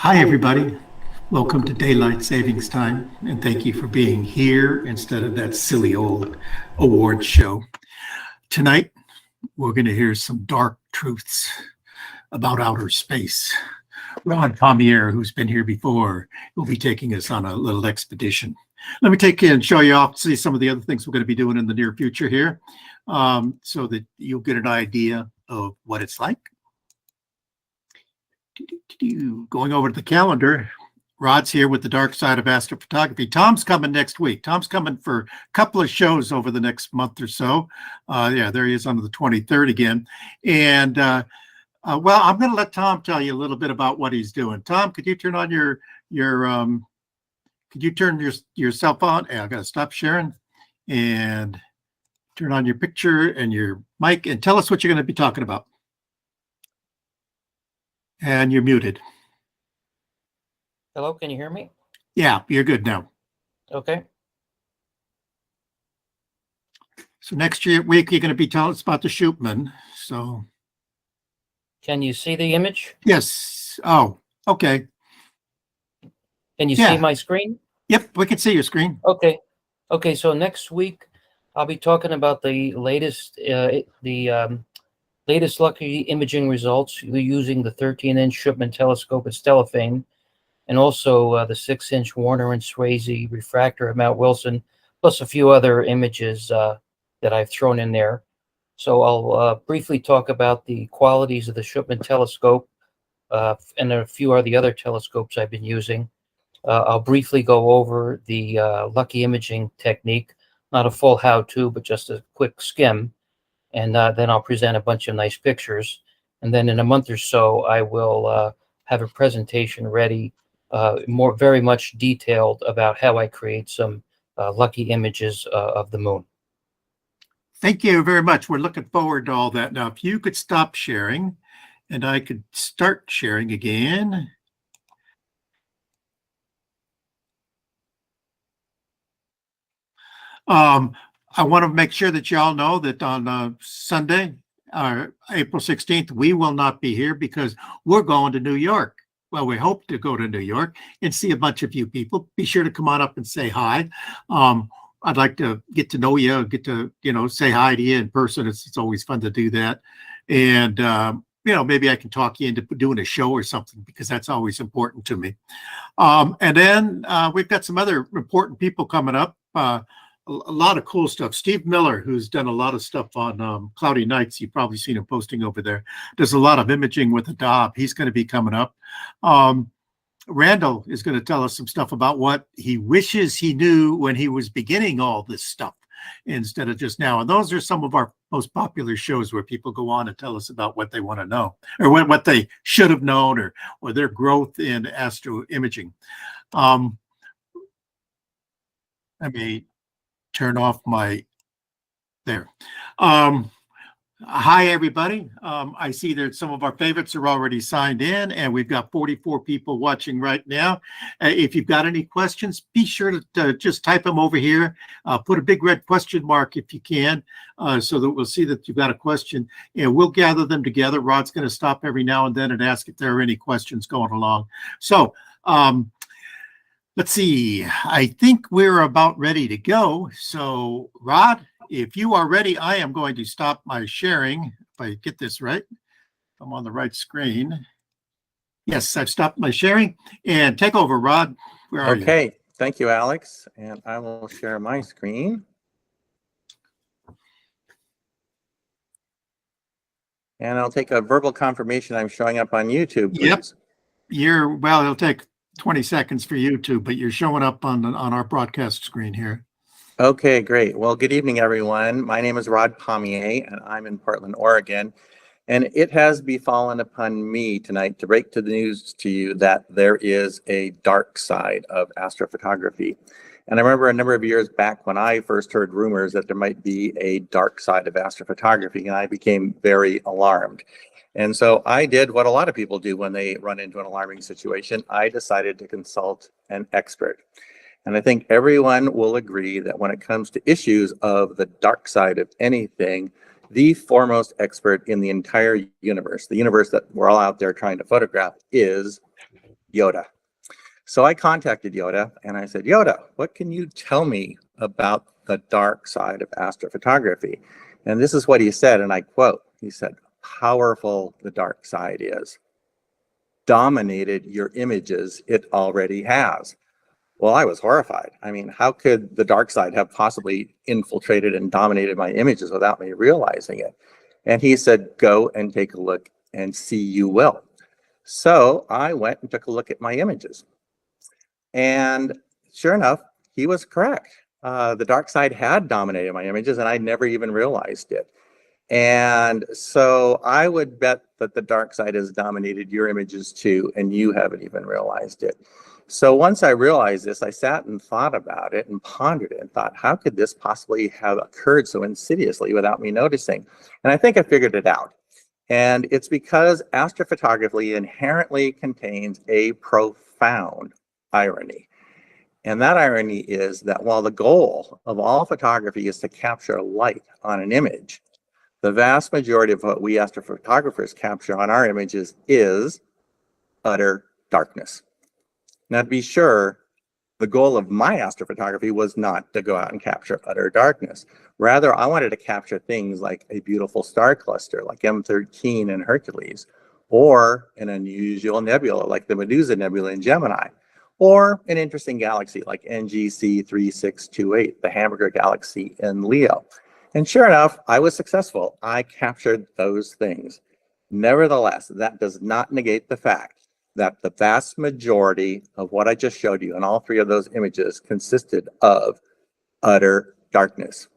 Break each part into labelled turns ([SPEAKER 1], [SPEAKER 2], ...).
[SPEAKER 1] Hi, everybody. Welcome to Daylight Savings Time, and thank you for being here instead of that silly old award show. Tonight, we're going to hear some dark truths about outer space. Ron Pommier, who's been here before, will be taking us on a little expedition. Let me take you and show you off, see some of the other things we're going to be doing in the near future here, so that you'll get an idea of what it's like. Going over to the calendar, Rod's here with the dark side of astrophotography. Tom's coming next week. Tom's coming for a couple of shows over the next month or so. Yeah, there he is on the 23rd again. And well, I'm going to let Tom tell you a little bit about what he's doing. Tom, could you turn on could you turn your cell phone? Hey, I got to stop sharing and turn on your picture and your mic and tell us what you're going to be talking about. And you're muted.
[SPEAKER 2] Hello, can you hear me?
[SPEAKER 1] Yeah, you're good now.
[SPEAKER 2] Okay.
[SPEAKER 1] So next week, you're going to be telling us about the Shootman. So.
[SPEAKER 2] Can you see the image?
[SPEAKER 1] Yes. Oh, okay.
[SPEAKER 2] Can you see my screen?
[SPEAKER 1] Yep, we can see your screen.
[SPEAKER 2] Okay. Okay, so next week, I'll be talking about the latest, latest lucky imaging results using the 13-inch Shootman telescope at Stellafane, and also the 6-inch Warner and Swayze refractor at Mount Wilson, plus a few other images that I've thrown in there. So I'll briefly talk about the qualities of the Shootman telescope and a few of the other telescopes I've been using. I'll briefly go over the lucky imaging technique, not a full how-to, but just a quick skim. And then I'll present a bunch of nice pictures. And then in a month or so, I will have a presentation ready, very much detailed about how I create some lucky images of the moon.
[SPEAKER 1] Thank you very much. We're looking forward to all that. Now, if you could stop sharing and I could start sharing again. I want to make sure that y'all know that on Sunday, April 16th, we will not be here because we're going to New York. Well, we hope to go to New York and see a bunch of you people. Be sure to come on up and say hi. I'd like to get to know you, get to, say hi to you in person. It's always fun to do that. And, maybe I can talk you into doing a show or something because that's always important to me. And then we've got some other important people coming up. A lot of cool stuff. Steve Miller, who's done a lot of stuff on cloudy nights. You've probably seen him posting over there. Does a lot of imaging with a Dob. He's going to be coming up. Randall is going to tell us some stuff about what he wishes he knew when he was beginning all this stuff instead of just now. And those are some of our most popular shows where people go on and tell us about what they want to know or what they should have known or their growth in astro imaging. Let me turn off there. Hi, everybody. I see that some of our favorites are already signed in, and we've got 44 people watching right now. If you've got any questions, be sure to just type them over here. Put a big red question mark if you can, so that we'll see that you've got a question, and we'll gather them together. Rod's going to stop every now and then and ask if there are any questions going along. So, let's see. I think we're about ready to go. So, Rod, if you are ready, I am going to stop my sharing. If I get this right, I'm on the right screen. Yes, I've stopped my sharing. And take over, Rod. Where are you?
[SPEAKER 3] Okay, thank you, Alex. And I will share my screen. And I'll take a verbal confirmation I'm showing up on YouTube, please.
[SPEAKER 1] Yep. Well, it'll take 20 seconds for YouTube, but you're showing up on our broadcast screen here.
[SPEAKER 3] Okay, great. Well, good evening, everyone. My name is Rod Pommier, and I'm in Portland, Oregon. And it has befallen upon me tonight to break the news to you that there is a dark side of astrophotography. And I remember a number of years back when I first heard rumors that there might be a dark side of astrophotography, and I became very alarmed. And so I did what a lot of people do when they run into an alarming situation. I decided to consult an expert. And I think everyone will agree that when it comes to issues of the dark side of anything, the foremost expert in the entire universe, the universe that we're all out there trying to photograph, is Yoda. So I contacted Yoda and I said, Yoda, what can you tell me about the dark side of astrophotography? And this is what he said, and I quote, he said, powerful the dark side is. Dominated your images it already has. Well, I was horrified. I mean, how could the dark side have possibly infiltrated and dominated my images without me realizing it? And he said, go and take a look and see you will. So I went and took a look at my images. And sure enough, he was correct. The dark side had dominated my images and I never even realized it. And so I would bet that the dark side has dominated your images too, and you haven't even realized it. So once I realized this, I sat and thought about it and pondered it and thought, how could this possibly have occurred so insidiously without me noticing? And I think I figured it out. And it's because astrophotography inherently contains a profound irony. And that irony is that while the goal of all photography is to capture light on an image, the vast majority of what we astrophotographers capture on our images is utter darkness. Now, to be sure, the goal of my astrophotography was not to go out and capture utter darkness. Rather, I wanted to capture things like a beautiful star cluster like M13 in Hercules, or an unusual nebula like the Medusa Nebula in Gemini, or an interesting galaxy like NGC 3628, the Hamburger Galaxy in Leo. And sure enough, I was successful. I captured those things. Nevertheless, that does not negate the fact that the vast majority of what I just showed you in all three of those images consisted of utter darkness.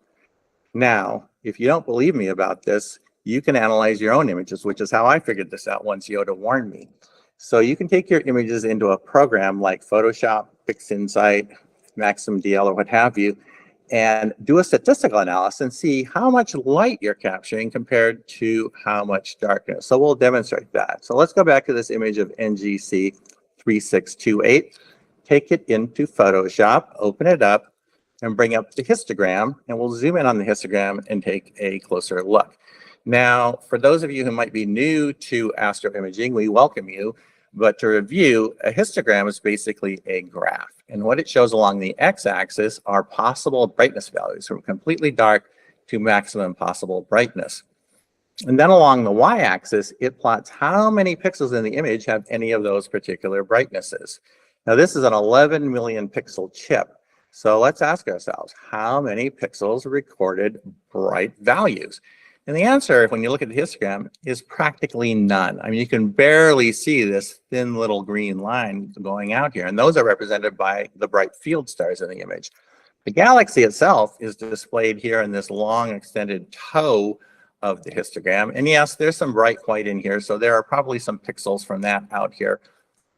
[SPEAKER 3] Now, if you don't believe me about this, you can analyze your own images, which is how I figured this out once Yoda warned me. So you can take your images into a program like Photoshop, PixInsight, MaximDL, or what have you, and do a statistical analysis and see how much light you're capturing compared to how much darkness. So we'll demonstrate that. So let's go back to this image of NGC 3628. Take it into Photoshop, open it up, and bring up the histogram, and we'll zoom in on the histogram and take a closer look. Now, for those of you who might be new to astro imaging, we welcome you. But to review, a histogram is basically a graph. And what it shows along the x-axis are possible brightness values from completely dark to maximum possible brightness. And then along the y-axis, it plots how many pixels in the image have any of those particular brightnesses. Now, this is an 11 million pixel chip. So let's ask ourselves, how many pixels recorded bright values? And the answer, when you look at the histogram, is practically none. I mean, you can barely see this thin little green line going out here, and those are represented by the bright field stars in the image. The galaxy itself is displayed here in this long extended toe of the histogram. And yes, there's some bright white in here, so there are probably some pixels from that out here,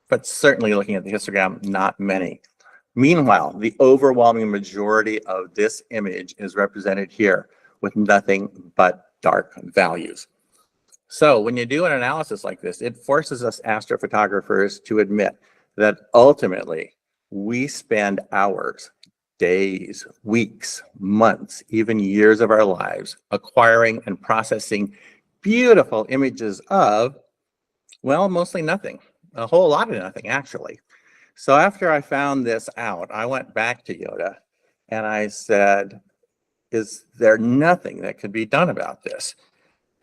[SPEAKER 3] but certainly looking at the histogram, not many. Meanwhile, the overwhelming majority of this image is represented here with nothing but dark values. So when you do an analysis like this, it forces us astrophotographers to admit that ultimately we spend hours, days, weeks, months, even years of our lives acquiring and processing beautiful images of, well, mostly nothing, a whole lot of nothing actually. So after I found this out, I went back to Yoda and I said, is there nothing that could be done about this?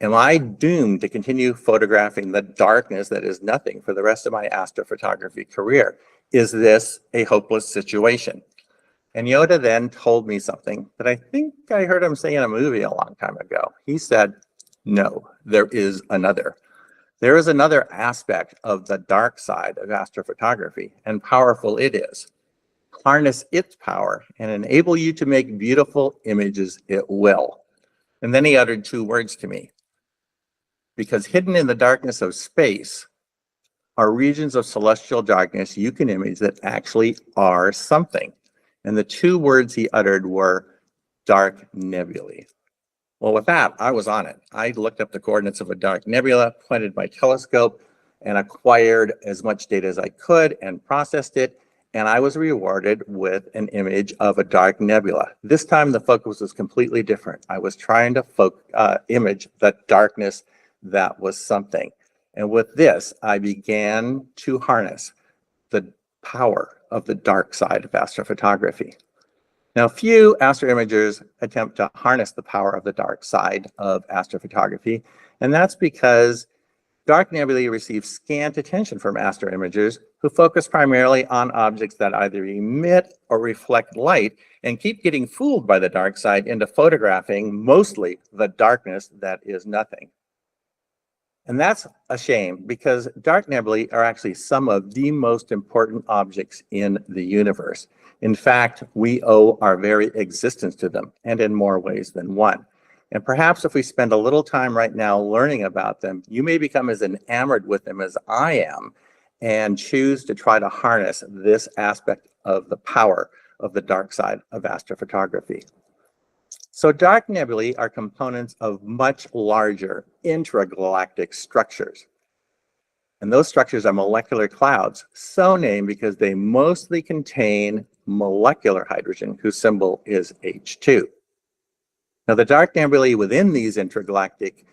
[SPEAKER 3] Am I doomed to continue photographing the darkness that is nothing for the rest of my astrophotography career? Is this a hopeless situation? And Yoda then told me something that I think I heard him say in a movie a long time ago. He said, no, there is another. There is another aspect of the dark side of astrophotography, and powerful it is. Harness its power and enable you to make beautiful images it will. And then he uttered two words to me. Because hidden in the darkness of space are regions of celestial darkness you can image that actually are something. And the two words he uttered were dark nebulae. Well, with that, I was on it. I looked up the coordinates of a dark nebula, pointed my telescope, and acquired as much data as I could and processed it. And I was rewarded with an image of a dark nebula. This time the focus was completely different. I was trying to image the darkness that was something. And with this, I began to harness the power of the dark side of astrophotography. Now, few astroimagers attempt to harness the power of the dark side of astrophotography, and that's because dark nebulae receive scant attention from astroimagers who focus primarily on objects that either emit or reflect light and keep getting fooled by the dark side into photographing mostly the darkness that is nothing. And that's a shame, because dark nebulae are actually some of the most important objects in the universe. In fact, we owe our very existence to them, and in more ways than one. And perhaps if we spend a little time right now learning about them, you may become as enamored with them as I am and choose to try to harness this aspect of the power of the dark side of astrophotography. So dark nebulae are components of much larger intragalactic structures. And those structures are molecular clouds, so named because they mostly contain molecular hydrogen, whose symbol is H2. Now, the dark nebulae within these intragalactic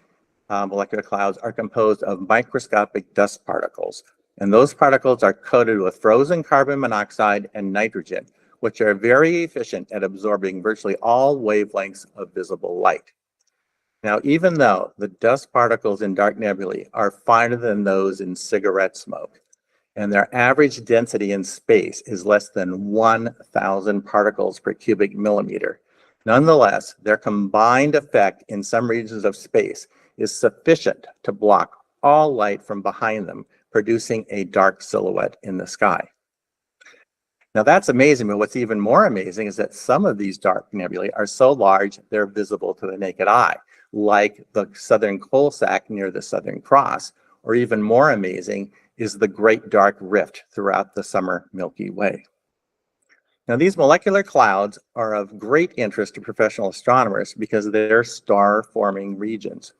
[SPEAKER 3] molecular clouds are composed of microscopic dust particles. And those particles are coated with frozen carbon monoxide and nitrogen, which are very efficient at absorbing virtually all wavelengths of visible light. Now, even though the dust particles in dark nebulae are finer than those in cigarette smoke, and their average density in space is less than 1,000 particles per cubic millimeter, nonetheless, their combined effect in some regions of space is sufficient to block all light from behind them, producing a dark silhouette in the sky. Now that's amazing, but what's even more amazing is that some of these dark nebulae are so large they're visible to the naked eye, like the Southern Coal Sack near the Southern Cross, or even more amazing is the Great Dark Rift throughout the summer Milky Way. Now these molecular clouds are of great interest to professional astronomers because they're star-forming regions.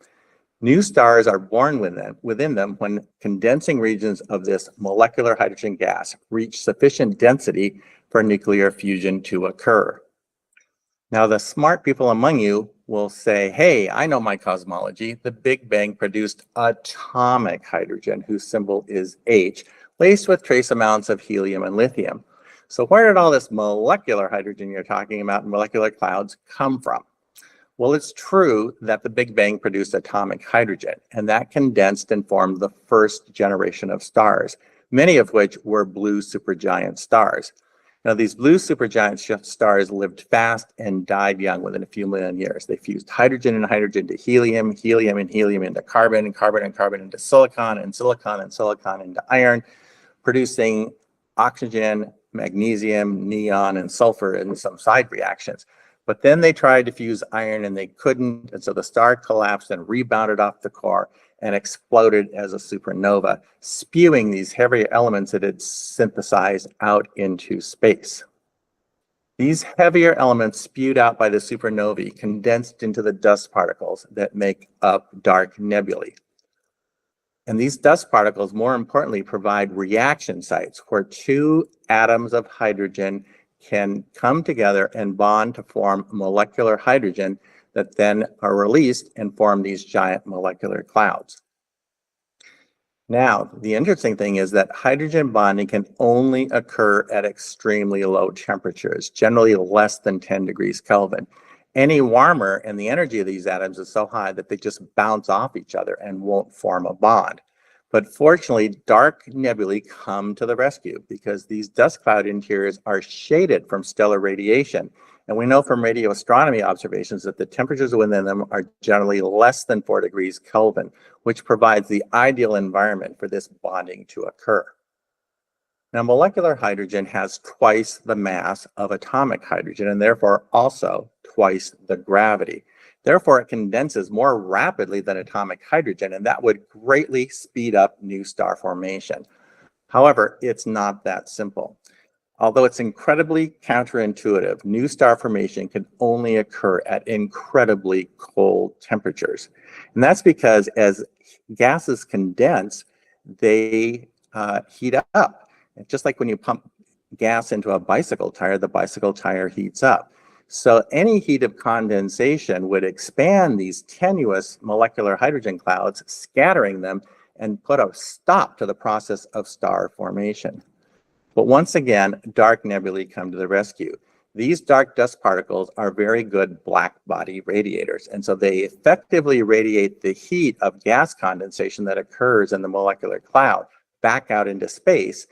[SPEAKER 3] New stars are born within them when condensing regions of this molecular hydrogen gas reach sufficient density for nuclear fusion to occur. Now, the smart people among you will say, hey, I know my cosmology. The Big Bang produced atomic hydrogen, whose symbol is H, laced with trace amounts of helium and lithium. So where did all this molecular hydrogen you're talking about in molecular clouds come from? Well, it's true that the Big Bang produced atomic hydrogen, and that condensed and formed the first generation of stars, many of which were blue supergiant stars. Now, these blue supergiant stars lived fast and died young within a few million years. They fused hydrogen and hydrogen to helium, helium and helium into carbon, and carbon and carbon into silicon, and silicon and silicon into iron, producing oxygen, magnesium, neon, and sulfur in some side reactions. But then they tried to fuse iron and they couldn't, and so the star collapsed and rebounded off the core and exploded as a supernova, spewing these heavier elements that it synthesized out into space. These heavier elements spewed out by the supernovae condensed into the dust particles that make up dark nebulae. And these dust particles, more importantly, provide reaction sites where two atoms of hydrogen can come together and bond to form molecular hydrogen that then are released and form these giant molecular clouds. Now, the interesting thing is that hydrogen bonding can only occur at extremely low temperatures, generally less than 10 degrees Kelvin. Any warmer and the energy of these atoms is so high that they just bounce off each other and won't form a bond. But fortunately, dark nebulae come to the rescue because these dust cloud interiors are shaded from stellar radiation. And we know from radio astronomy observations that the temperatures within them are generally less than 4 degrees Kelvin, which provides the ideal environment for this bonding to occur. Now, molecular hydrogen has twice the mass of atomic hydrogen and therefore also twice the gravity. Therefore, it condenses more rapidly than atomic hydrogen, and that would greatly speed up new star formation. However, it's not that simple. Although it's incredibly counterintuitive, new star formation can only occur at incredibly cold temperatures. And that's because as gases condense, they heat up. Just like when you pump gas into a bicycle tire, the bicycle tire heats up. So any heat of condensation would expand these tenuous molecular hydrogen clouds, scattering them and put a stop to the process of star formation. But once again, dark nebulae come to the rescue. These dark dust particles are very good black body radiators, and so they effectively radiate the heat of gas condensation that occurs in the molecular cloud back out into space,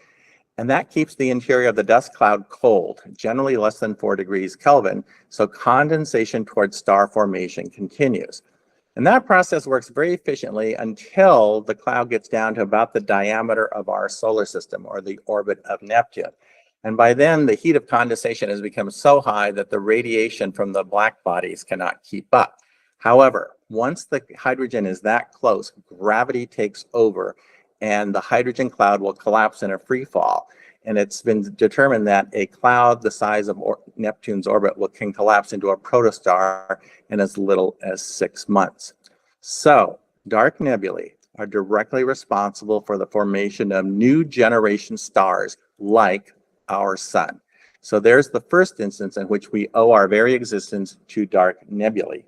[SPEAKER 3] and that keeps the interior of the dust cloud cold, generally less than 4 degrees Kelvin, so condensation towards star formation continues. And that process works very efficiently until the cloud gets down to about the diameter of our solar system, or the orbit of Neptune. And by then, the heat of condensation has become so high that the radiation from the black bodies cannot keep up. However, once the hydrogen is that close, gravity takes over, and the hydrogen cloud will collapse in a free fall. And it's been determined that a cloud the size of Neptune's orbit can collapse into a protostar in as little as 6 months. So, dark nebulae are directly responsible for the formation of new generation stars like our sun. So there's the first instance in which we owe our very existence to dark nebulae.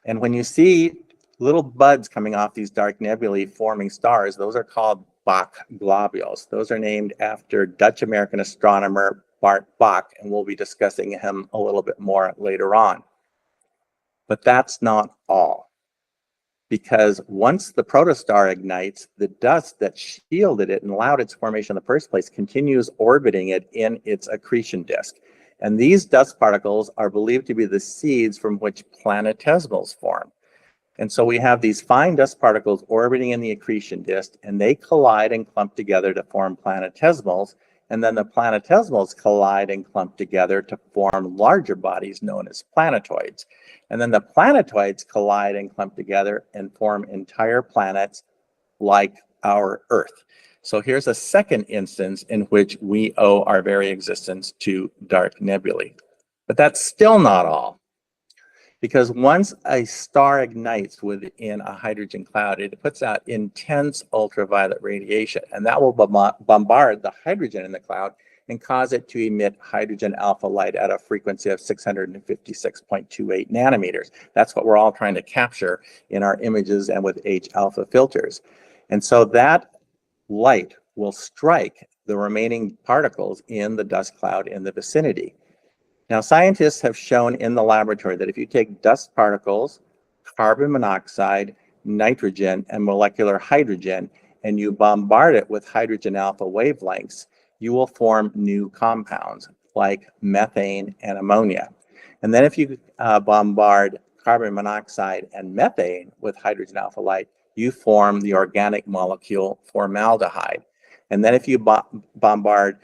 [SPEAKER 3] And when you see little buds coming off these dark nebulae forming stars, those are called Bok globules. Those are named after Dutch-American astronomer Bart Bok, and we'll be discussing him a little bit more later on. But that's not all. Because once the protostar ignites, the dust that shielded it and allowed its formation in the first place continues orbiting it in its accretion disk. And these dust particles are believed to be the seeds from which planetesimals form. And so we have these fine dust particles orbiting in the accretion disk, and they collide and clump together to form planetesimals. And then the planetesimals collide and clump together to form larger bodies known as planetoids. And then the planetoids collide and clump together and form entire planets like our Earth. So here's a second instance in which we owe our very existence to dark nebulae. But that's still not all. Because once a star ignites within a hydrogen cloud, it puts out intense ultraviolet radiation, and that will bombard the hydrogen in the cloud and cause it to emit hydrogen alpha light at a frequency of 656.28 nanometers. That's what we're all trying to capture in our images and with H-alpha filters. And so that light will strike the remaining particles in the dust cloud in the vicinity. Now, scientists have shown in the laboratory that if you take dust particles, carbon monoxide, nitrogen, and molecular hydrogen, and you bombard it with hydrogen alpha wavelengths, you will form new compounds like methane and ammonia. And then if you bombard carbon monoxide and methane with hydrogen alpha light, you form the organic molecule formaldehyde. And then if you bombard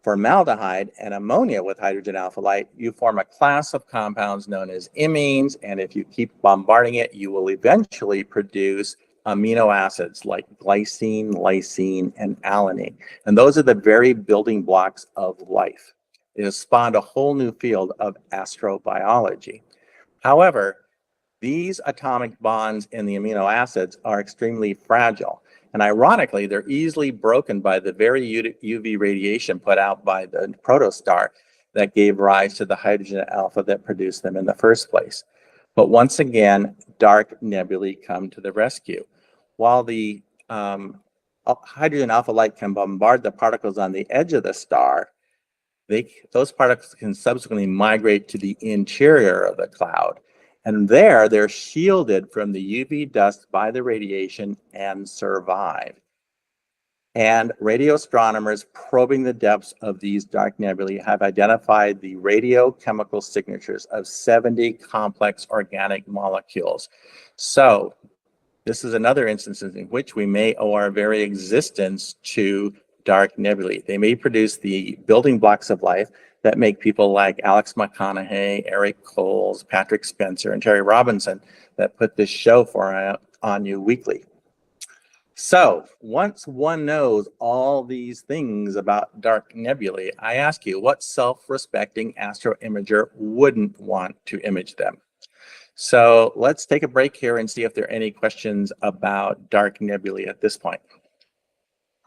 [SPEAKER 3] formaldehyde and ammonia with hydrogen alpha light, you form a class of compounds known as imines, and if you keep bombarding it, you will eventually produce amino acids like glycine, lysine, and alanine. And those are the very building blocks of life. It has spawned a whole new field of astrobiology. However, these atomic bonds in the amino acids are extremely fragile. And ironically, they're easily broken by the very UV radiation put out by the protostar that gave rise to the hydrogen alpha that produced them in the first place. But once again, dark nebulae come to the rescue. While the hydrogen alpha light can bombard the particles on the edge of the star, those particles can subsequently migrate to the interior of the cloud. And there, they're shielded from the UV dust by the radiation and survive. And radio astronomers probing the depths of these dark nebulae have identified the radiochemical signatures of 70 complex organic molecules. So this is another instance in which we may owe our very existence to dark nebulae. They may produce the building blocks of life that make people like Alex McConaughey, Eric Coles, Patrick Spencer, and Terry Robinson that put this show on you weekly. So once one knows all these things about dark nebulae, I ask you, what self-respecting astro imager wouldn't want to image them? So let's take a break here and see if there are any questions about dark nebulae at this point.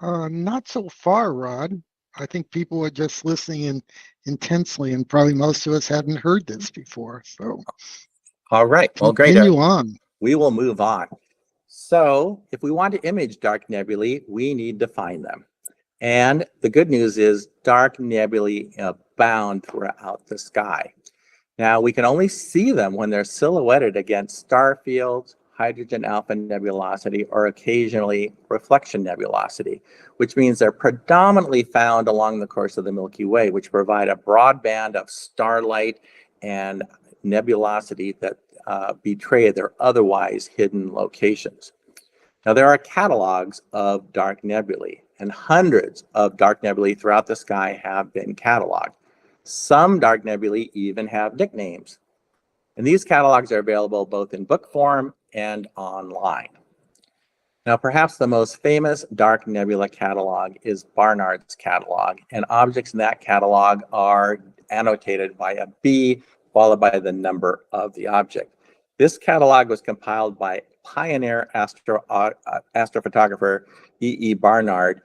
[SPEAKER 4] Not so far, Rod. I think people are just listening intensely, and probably most of us hadn't heard this before. So,
[SPEAKER 3] all right, well, great.
[SPEAKER 4] Continue on.
[SPEAKER 3] We will move on. So, if we want to image dark nebulae, we need to find them. And the good news is dark nebulae abound throughout the sky. Now, we can only see them when they're silhouetted against star fields, hydrogen alpha nebulosity, or occasionally reflection nebulosity, which means they're predominantly found along the course of the Milky Way, which provide a broad band of starlight and nebulosity that betray their otherwise hidden locations. Now, there are catalogs of dark nebulae, and hundreds of dark nebulae throughout the sky have been cataloged. Some dark nebulae even have nicknames. And these catalogs are available both in book form and online. Now, perhaps the most famous dark nebula catalog is Barnard's catalog, and objects in that catalog are annotated by a B followed by the number of the object. This catalog was compiled by pioneer astrophotographer E. Barnard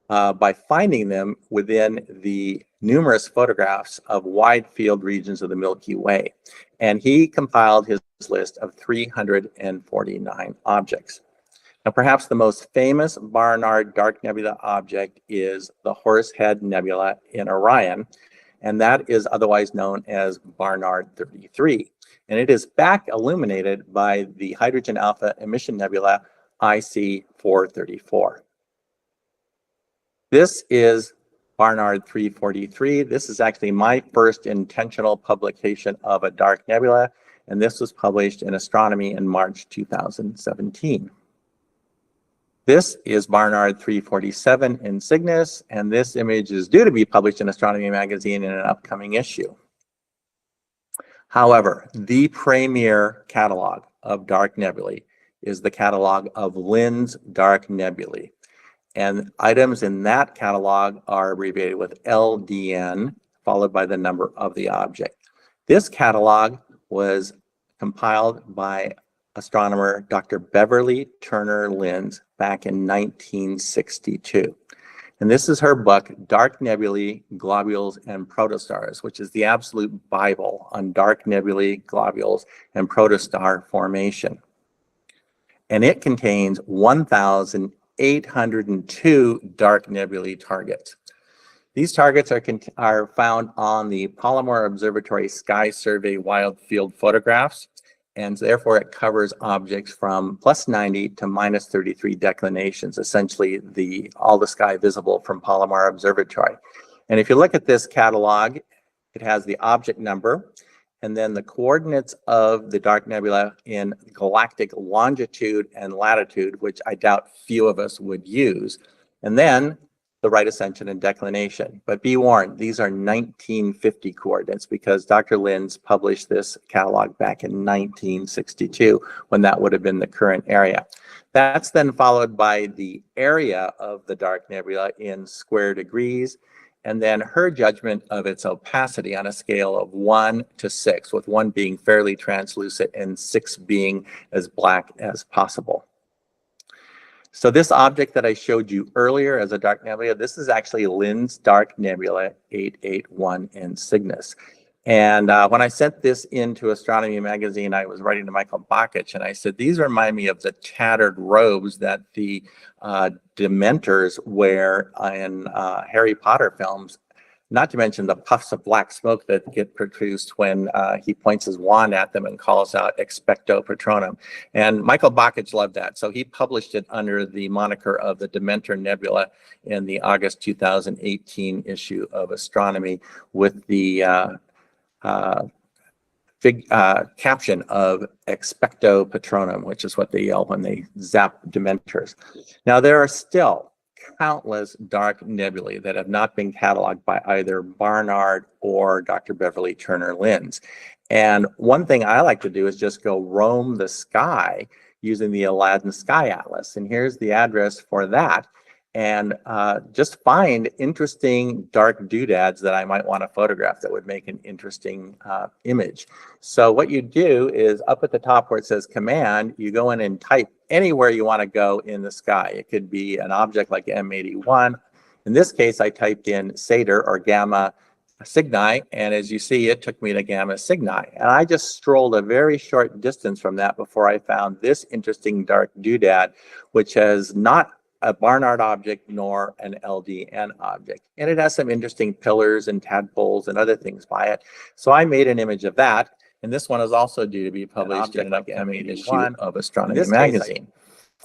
[SPEAKER 3] by finding them within the numerous photographs of wide field regions of the Milky Way. And he compiled his list of 349 objects. Now, perhaps the most famous Barnard dark nebula object is the Horsehead Nebula in Orion, and that is otherwise known as Barnard 33. And it is back illuminated by the hydrogen alpha emission nebula IC 434. This is Barnard 343. This is actually my first intentional publication of a dark nebula, and this was published in Astronomy in March 2017. This is Barnard 347 in Cygnus, and this image is due to be published in Astronomy magazine in an upcoming issue. However, the premier catalog of dark nebulae is the catalog of Lind's dark nebulae. And items in that catalog are abbreviated with LDN, followed by the number of the object. This catalog was compiled by astronomer Dr. Beverly Turner Linds back in 1962. And this is her book, Dark Nebulae, Globules, and Protostars, which is the absolute Bible on dark nebulae, globules, and protostar formation. And it contains 1,802 dark nebulae targets. These targets are found on the Pommier Observatory Sky Survey Wild Field photographs, and therefore it covers objects from +90 to -33 declinations, essentially all the sky visible from Pommier Observatory. And if you look at this catalog, it has the object number, and then the coordinates of the dark nebula in galactic longitude and latitude, which I doubt few of us would use, and then the right ascension and declination. But be warned, these are 1950 coordinates because Dr. Linds published this catalog back in 1962, when that would have been the current area. That's then followed by the area of the dark nebula in square degrees, and then her judgment of its opacity on a scale of 1 to 6, with 1 being fairly translucent and 6 being as black as possible. So this object that I showed you earlier as a dark nebula, this is actually Lind's Dark Nebula 881 in Cygnus. And when I sent this into Astronomy magazine, I was writing to Michael Bakich, and I said, these remind me of the tattered robes that the Dementors wear in Harry Potter films, not to mention the puffs of black smoke that get produced when he points his wand at them and calls out expecto patronum. And Michael Bakich loved that, so he published it under the moniker of the Dementor Nebula in the August 2018 issue of Astronomy, with the caption of expecto patronum, which is what they yell when they zap Dementors. Now, there are still countless dark nebulae that have not been cataloged by either Barnard or Dr. Beverly Turner Linds. And one thing I like to do is just go roam the sky using the Aladdin Sky Atlas. And here's the address for that. And just find interesting dark doodads that I might want to photograph that would make an interesting image. So what you do is up at the top where it says command, you go in and type anywhere you want to go in the sky. It could be an object like M81. In this case, I typed in Satyr or Gamma Cygni, and as you see, it took me to Gamma Cygni. And I just strolled a very short distance from that before I found this interesting dark doodad, which has not a Barnard object nor an LDN object. And it has some interesting pillars and tadpoles and other things by it. So I made an image of that. And this one is also due to be published in an upcoming issue of Astronomy magazine.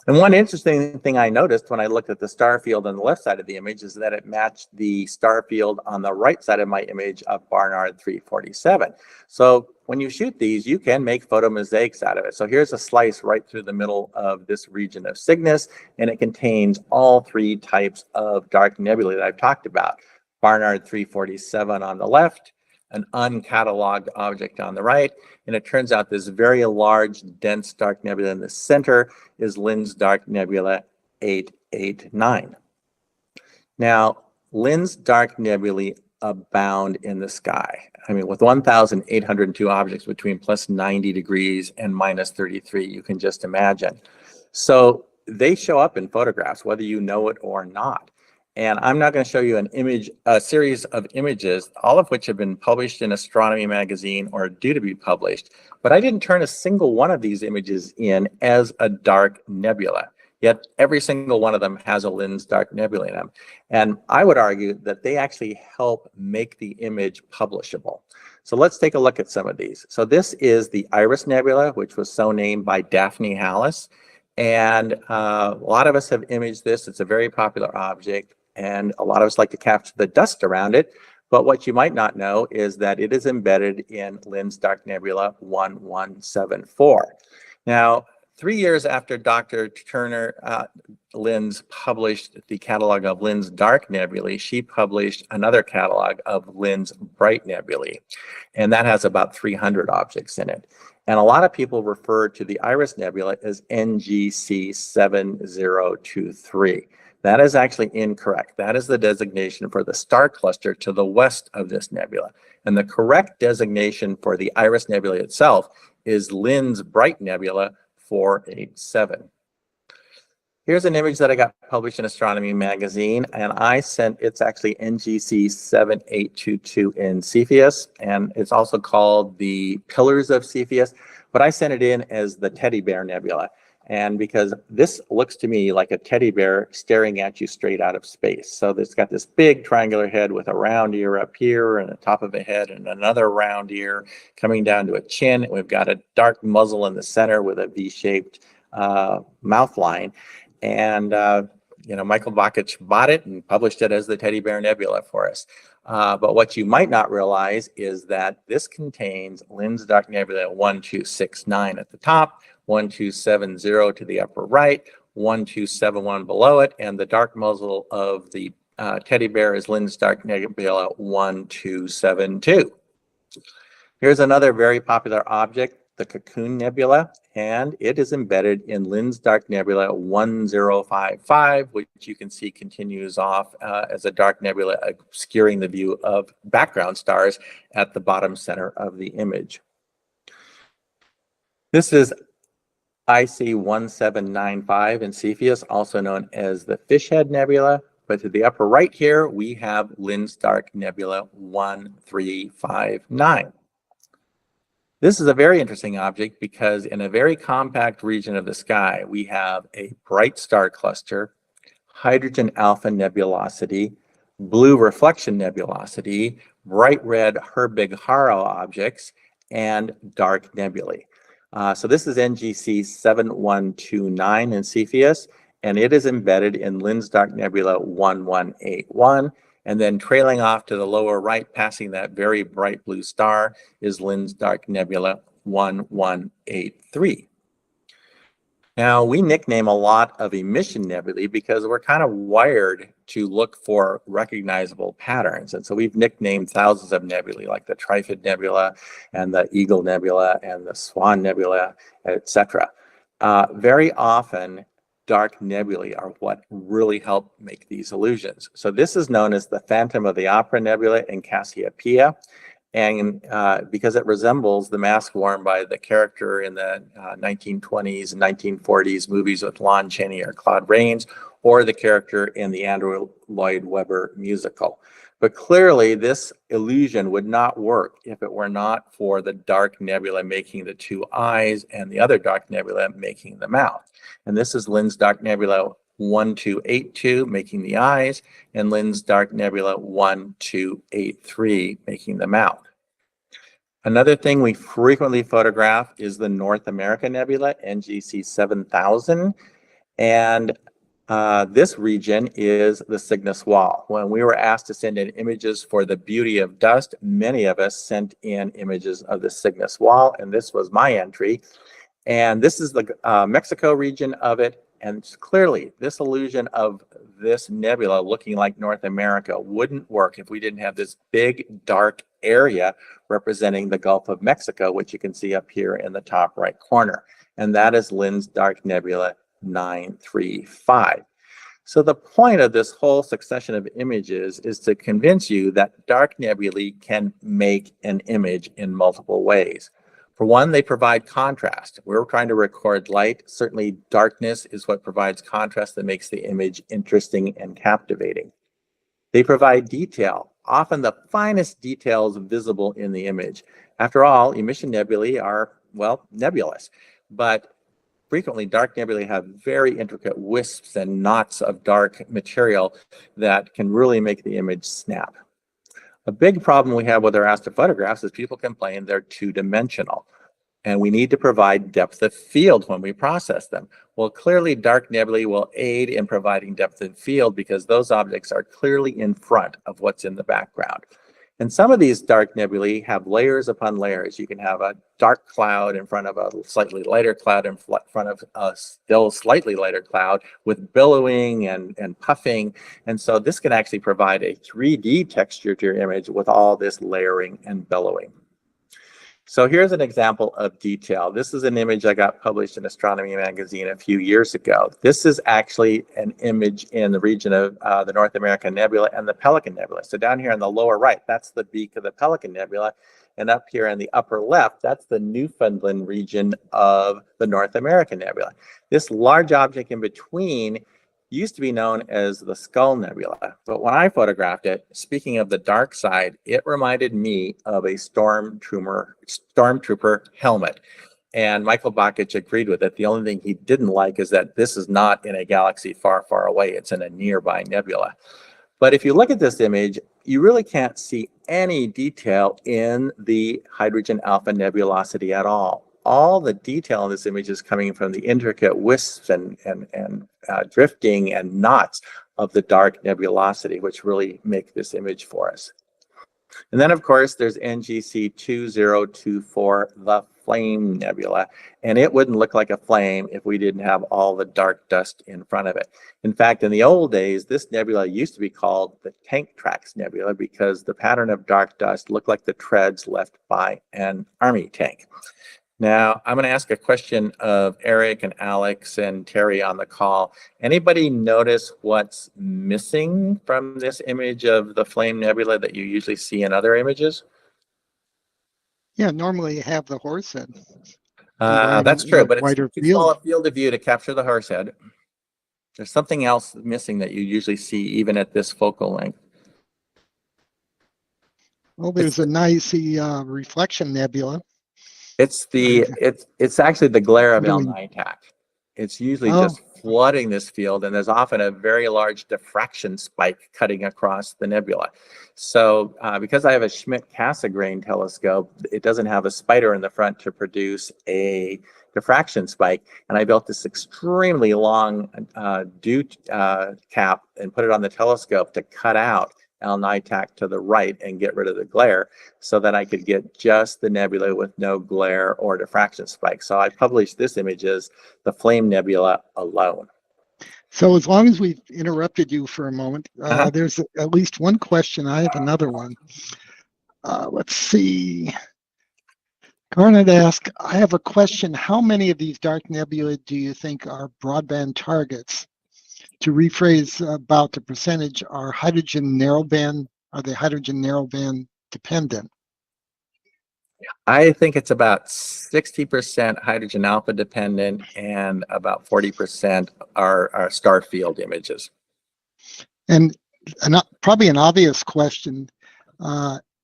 [SPEAKER 3] And one interesting thing I noticed when I looked at the star field on the left side of the image is that it matched the star field on the right side of my image of Barnard 347. So when you shoot these, you can make photomosaics out of it. So here's a slice right through the middle of this region of Cygnus, and it contains all three types of dark nebulae that I've talked about. Barnard 347 on the left, an uncatalogued object on the right, and it turns out this very large, dense dark nebula in the center is Lynds Dark Nebula 889. Now, Lynds Dark Nebulae abound in the sky. I mean, with 1,802 objects between plus 90 degrees and minus 33, you can just imagine. So they show up in photographs, whether you know it or not. And I'm now going to show you an image, a series of images, all of which have been published in Astronomy magazine or due to be published. But I didn't turn a single one of these images in as a dark nebula. Yet every single one of them has a Lynds Dark Nebula in them. And I would argue that they actually help make the image publishable. So let's take a look at some of these. So this is the Iris Nebula, which was so named by Daphne Hallis. And a lot of us have imaged this. It's a very popular object. And a lot of us like to capture the dust around it. But what you might not know is that it is embedded in Lynds Dark Nebula 1174. Now, 3 years after Dr. Turner Lynds published the catalog of Lynds Dark Nebulae, she published another catalog of Lynds Bright Nebulae. And that has about 300 objects in it. And a lot of people refer to the Iris Nebula as NGC 7023. That is actually incorrect. That is the designation for the star cluster to the west of this nebula. And the correct designation for the Iris Nebula itself is Lynds Bright Nebula 487. Here's an image that I got published in Astronomy magazine, and I sent, it's actually NGC 7822 in Cepheus, and it's also called the Pillars of Cepheus, but I sent it in as the Teddy Bear Nebula. And because this looks to me like a teddy bear staring at you straight out of space. So it's got this big triangular head with a round ear up here and the top of a head and another round ear coming down to a chin. We've got a dark muzzle in the center with a V-shaped mouth line. And, you know, Michael Bakich bought it and published it as the Teddy Bear Nebula for us. But what you might not realize is that this contains Lynds Dark Nebula 1269 at the top, 1270 to the upper right, 1271 below it, and the dark muzzle of the teddy bear is Lynds Dark Nebula 1272. Here's another very popular object, the Cocoon Nebula, and it is embedded in Lynds Dark Nebula 1055, which you can see continues off as a dark nebula obscuring the view of background stars at the bottom center of the image. This is IC 1795 in Cepheus, also known as the Fishhead Nebula. But to the upper right here, we have Lynds Dark Nebula 1359. This is a very interesting object because in a very compact region of the sky, we have a bright star cluster, hydrogen alpha nebulosity, blue reflection nebulosity, bright red Herbig-Haro objects, and dark nebulae. So this is NGC 7129 in Cepheus, and it is embedded in Lynds Dark Nebula 1181. And then trailing off to the lower right, passing that very bright blue star, is Lynds Dark Nebula 1183. Now, we nickname a lot of emission nebulae because we're kind of wired to look for recognizable patterns. And so we've nicknamed thousands of nebulae like the Trifid Nebula and the Eagle Nebula and the Swan Nebula, etc. Very often, dark nebulae are what really help make these illusions. So this is known as the Phantom of the Opera Nebula in Cassiopeia. And because it resembles the mask worn by the character in the 1920s and 1940s movies with Lon Chaney or Claude Rains, or the character in the Andrew Lloyd Webber musical. But clearly this illusion would not work if it were not for the dark nebula making the two eyes and the other dark nebula making the mouth. And this is Lynds Dark Nebula 1282, making the eyes, and Lynn's Dark Nebula 1283, making the mouth. Another thing we frequently photograph is the North America Nebula, NGC 7000. And this region is the Cygnus Wall. When we were asked to send in images for the beauty of dust, many of us sent in images of the Cygnus Wall, and this was my entry. And this is the Mexico region of it. And clearly, this illusion of this nebula looking like North America wouldn't work if we didn't have this big, dark area representing the Gulf of Mexico, which you can see up here in the top right corner. And that is Lynn's Dark Nebula 935. So the point of this whole succession of images is to convince you that dark nebulae can make an image in multiple ways. For one, they provide contrast. We're trying to record light. Certainly darkness is what provides contrast that makes the image interesting and captivating. They provide detail, often the finest details visible in the image. After all, emission nebulae are, well, nebulous, but frequently dark nebulae have very intricate wisps and knots of dark material that can really make the image snap. A big problem we have with our astrophotographs is people complain they're two-dimensional, and we need to provide depth of field when we process them. Well, clearly dark nebulae will aid in providing depth of field because those objects are clearly in front of what's in the background. And some of these dark nebulae have layers upon layers. You can have a dark cloud in front of a slightly lighter cloud in front of a still slightly lighter cloud with billowing and puffing. And so this can actually provide a 3D texture to your image with all this layering and billowing. So here's an example of detail. This is an image I got published in Astronomy magazine a few years ago. This is actually an image in the region of the North American Nebula and the Pelican Nebula. So down here in the lower right, that's the beak of the Pelican Nebula. And up here in the upper left, that's the Newfoundland region of the North American Nebula. This large object in between used to be known as the Skull Nebula. But when I photographed it, speaking of the dark side, it reminded me of a stormtrooper helmet. And Michael Bakich agreed with it. The only thing he didn't like is that this is not in a galaxy far, far away. It's in a nearby nebula. But if you look at this image, you really can't see any detail in the hydrogen alpha nebulosity at all. All the detail in this image is coming from the intricate wisps and drifting and knots of the dark nebulosity, which really make this image for us. And then, of course, there's NGC 2024, the Flame Nebula, and it wouldn't look like a flame if we didn't have all the dark dust in front of it. In fact, in the old days, this nebula used to be called the Tank Tracks Nebula because the pattern of dark dust looked like the treads left by an army tank. Now, I'm going to ask a question of Eric and Alex and Terry on the call. Anybody notice what's missing from this image of the Flame Nebula that you usually see in other images?
[SPEAKER 4] Yeah, normally you have the horse head.
[SPEAKER 3] That's true, but it's too small a
[SPEAKER 4] field.
[SPEAKER 3] field of view to capture the horse head. There's something else missing that you usually see even at this focal length.
[SPEAKER 4] Well, there's a nice reflection nebula.
[SPEAKER 3] It's actually the glare of
[SPEAKER 4] Doing-
[SPEAKER 3] L9TAC. It's usually just flooding this field, and there's often a very large diffraction spike cutting across the nebula. So because I have a Schmidt-Cassegrain telescope, it doesn't have a spider in the front to produce a diffraction spike, and I built this extremely long dew cap and put it on the telescope to cut out L9TAC to the right and get rid of the glare so that I could get just the nebula with no glare or diffraction spike. So I published this image as the Flame Nebula alone.
[SPEAKER 4] So as long as we've interrupted you for a moment, there's at least one question. I have another one. Let's see. Garnet asked, I have a question. How many of these dark nebulae do you think are broadband targets? To rephrase about the percentage, are they hydrogen narrowband dependent?
[SPEAKER 3] I think it's about 60% hydrogen alpha dependent and about 40% are star field images.
[SPEAKER 4] And probably an obvious question,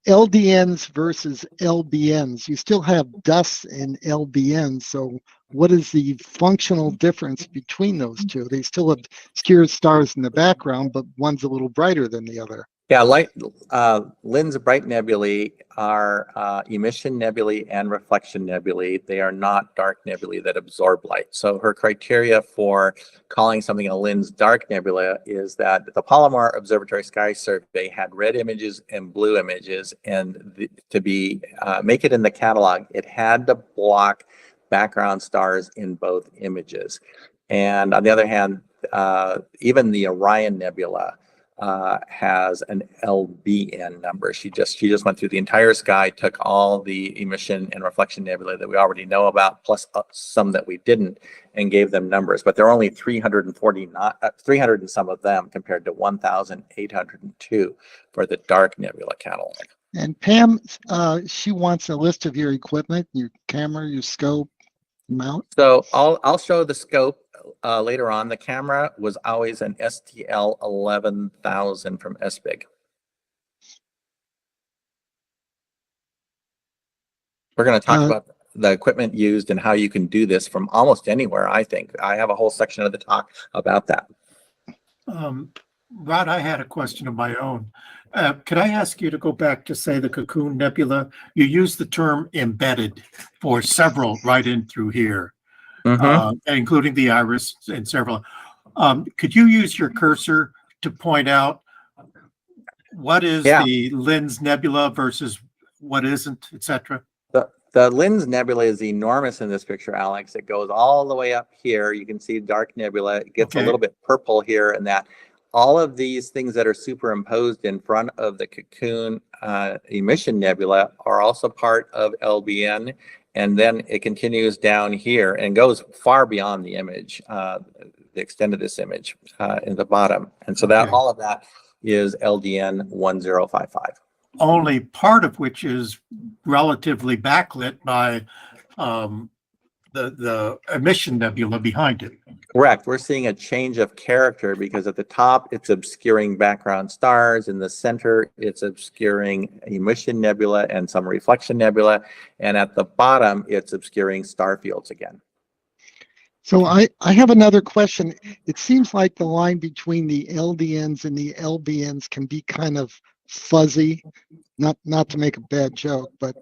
[SPEAKER 4] LDNs versus LBNs. You still have dust in LBNs, so what is the functional difference between those two? They still have obscure stars in the background, but one's a little brighter than the other.
[SPEAKER 3] Yeah, Lynn's bright nebulae are emission nebulae and reflection nebulae. They are not dark nebulae that absorb light. So her criteria for calling something a Lynn's dark nebula is that the Palomar Observatory Sky Survey had red images and blue images, and to make it in the catalog, it had to block background stars in both images. And on the other hand, even the Orion Nebula has an LBN number. She just went through the entire sky, took all the emission and reflection nebulae that we already know about, plus some that we didn't, and gave them numbers. But there are only 300 and some of them compared to 1,802 for the dark nebula catalog.
[SPEAKER 4] And Pam, she wants a list of your equipment, your camera, your scope, mount.
[SPEAKER 3] So I'll show the scope later on. The camera was always an STL 11,000 from SBIG. We're going to talk about the equipment used and how you can do this from almost anywhere, I think. I have a whole section of the talk about that.
[SPEAKER 1] Rod, I had a question of my own. Could I ask you to go back to, say, the Cocoon Nebula? You used the term embedded for several right in through here, including the iris and several. Could you use your cursor to point out what is the Lynn's Nebula versus what isn't, etc.?
[SPEAKER 3] The Lynn's Nebula is enormous in this picture, Alex. It goes all the way up here. You can see dark nebula. It gets a little bit purple here and that. All of these things that are superimposed in front of the Cocoon emission nebula are also part of LBN. And then it continues down here and goes far beyond the image, the extent of this image in the bottom. And so that all of that is LDN 1055.
[SPEAKER 1] Only part of which is relatively backlit by the emission nebula behind it.
[SPEAKER 3] Correct. We're seeing a change of character because at the top it's obscuring background stars. In the center it's obscuring emission nebula and some reflection nebula. And at the bottom it's obscuring star fields again.
[SPEAKER 4] So I have another question. It seems like the line between the LDNs and the LBNs can be kind of fuzzy, not to make a bad joke, but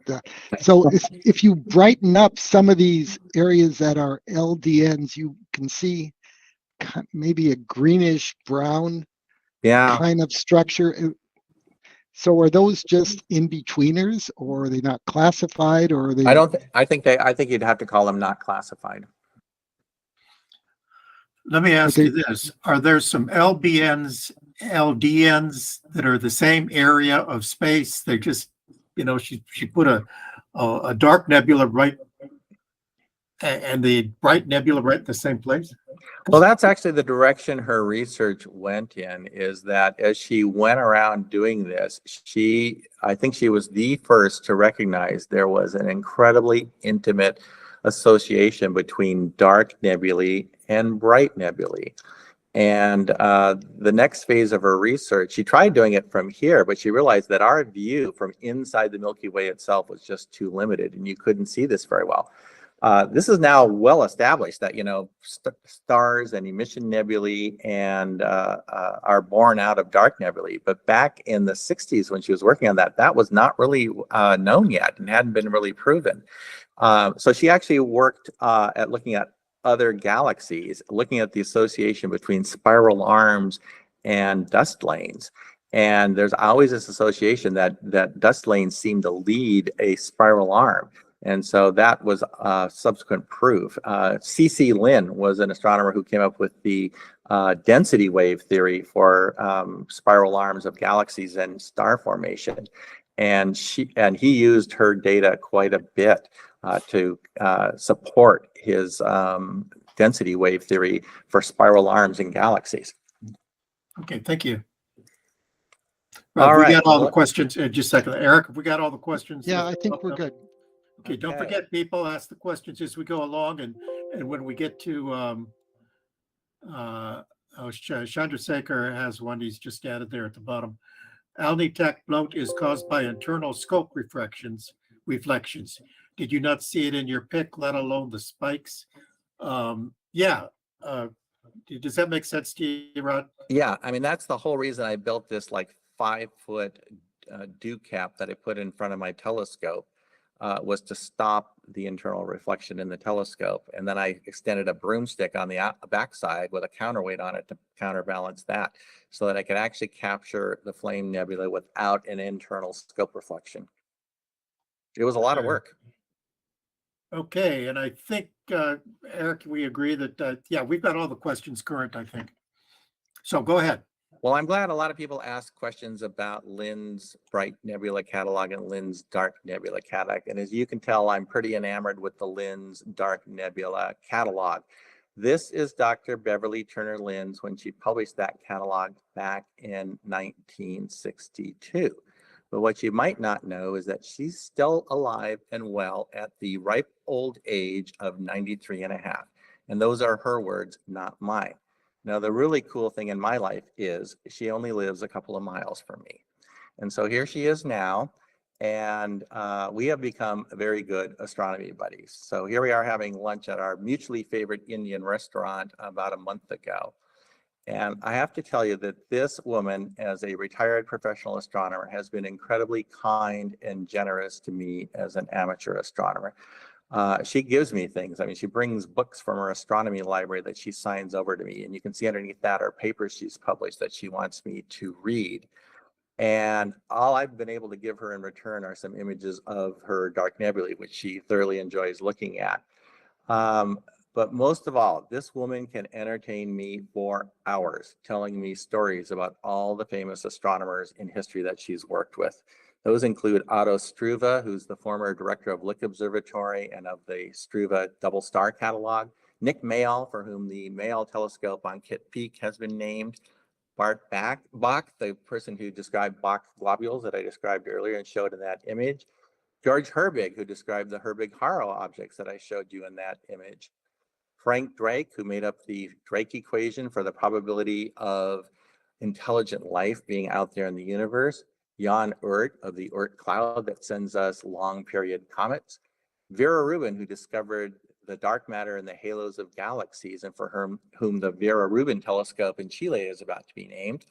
[SPEAKER 4] so if you brighten up some of these areas that are LDNs, you can see maybe a greenish brown kind of structure. So are those just in-betweeners, or are they not classified, or are they?
[SPEAKER 3] I think you'd have to call them not classified.
[SPEAKER 1] Let me ask you this. Are there some LBNs, LDNs that are the same area of space? They just, she put a dark nebula right and the bright nebula right in the same place?
[SPEAKER 3] Well, that's actually the direction her research went in, is that as she went around doing this, I think she was the first to recognize there was an incredibly intimate association between dark nebulae and bright nebulae. And the next phase of her research, she tried doing it from here, but she realized that our view from inside the Milky Way itself was just too limited, and you couldn't see this very well. This is now well established that, stars and emission nebulae and are born out of dark nebulae. But back in the 60s, when she was working on that, that was not really known yet and hadn't been really proven. So she actually worked at looking at other galaxies, looking at the association between spiral arms and dust lanes. And there's always this association that dust lanes seem to lead a spiral arm. And so that was subsequent proof. C.C. Lynn was an astronomer who came up with the density wave theory for spiral arms of galaxies and star formation. And he used her data quite a bit to support his density wave theory for spiral arms in galaxies.
[SPEAKER 1] Okay, thank you.
[SPEAKER 3] All right.
[SPEAKER 1] We got all the questions. Just a second. Eric, have we got all the questions?
[SPEAKER 4] Yeah, I think we're good.
[SPEAKER 1] Okay, don't forget, people, ask the questions as we go along. And when we get to Chandrasekhar has one, he's just added there at the bottom. Alnitak bloat is caused by internal scope refractions, reflections. Did you not see it in your pic, let alone the spikes? Yeah. Does that make sense to you, Rod?
[SPEAKER 3] Yeah, I mean, that's the whole reason I built this like 5-foot dew cap that I put in front of my telescope, was to stop the internal reflection in the telescope. And then I extended a broomstick on the backside with a counterweight on it to counterbalance that, so that I could actually capture the flame nebula without an internal scope reflection. It was a lot of work.
[SPEAKER 1] Okay, and I think, Eric, we agree that, yeah, we've got all the questions current, I think. So go ahead.
[SPEAKER 3] Well, I'm glad a lot of people ask questions about Lynn's Bright Nebula Catalog and Lynn's Dark Nebula Catalog. And as you can tell, I'm pretty enamored with the Lynn's Dark Nebula Catalog. This is Dr. Beverly Turner Lynn's when she published that catalog back in 1962. But what you might not know is that she's still alive and well at the ripe old age of 93 and a half. And those are her words, not mine. Now, the really cool thing in my life is she only lives a couple of miles from me. And so here she is now, and we have become very good astronomy buddies. So here we are having lunch at our mutually favorite Indian restaurant about a month ago. And I have to tell you that this woman, as a retired professional astronomer, has been incredibly kind and generous to me as an amateur astronomer. She gives me things. I mean, she brings books from her astronomy library that she signs over to me. And you can see underneath that are papers she's published that she wants me to read. And all I've been able to give her in return are some images of her dark nebulae, which she thoroughly enjoys looking at. But most of all, this woman can entertain me for hours, telling me stories about all the famous astronomers in history that she's worked with. Those include Otto Struve, who's the former director of Lick Observatory and of the Struve Double Star Catalog, Nick Mayall, for whom the Mayall telescope on Kitt Peak has been named, Bart Bach, the person who described Bach's globules that I described earlier and showed in that image, George Herbig, who described the Herbig-Haro objects that I showed you in that image, Frank Drake, who made up the Drake equation for the probability of intelligent life being out there in the universe, Jan Oort of the Oort cloud that sends us long period comets, Vera Rubin, who discovered the dark matter in the halos of galaxies and for whom the Vera Rubin telescope in Chile is about to be named,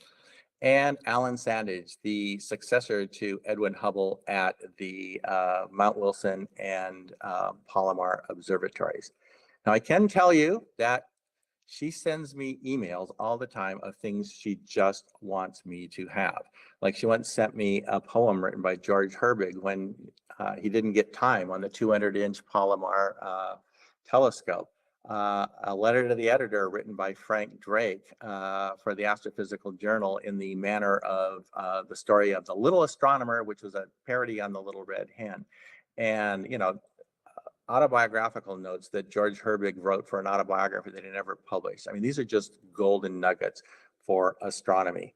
[SPEAKER 3] and Alan Sandage, the successor to Edwin Hubble at the Mount Wilson and Palomar observatories. Now, I can tell you that she sends me emails all the time of things she just wants me to have. Like she once sent me a poem written by George Herbig when he didn't get time on the 200-inch Palomar telescope. A letter to the editor written by Frank Drake for the Astrophysical Journal in the manner of the story of The Little Astronomer, which was a parody on The Little Red Hen. And, you know, autobiographical notes that George Herbig wrote for an autobiography that he never published. I mean, these are just golden nuggets for astronomy.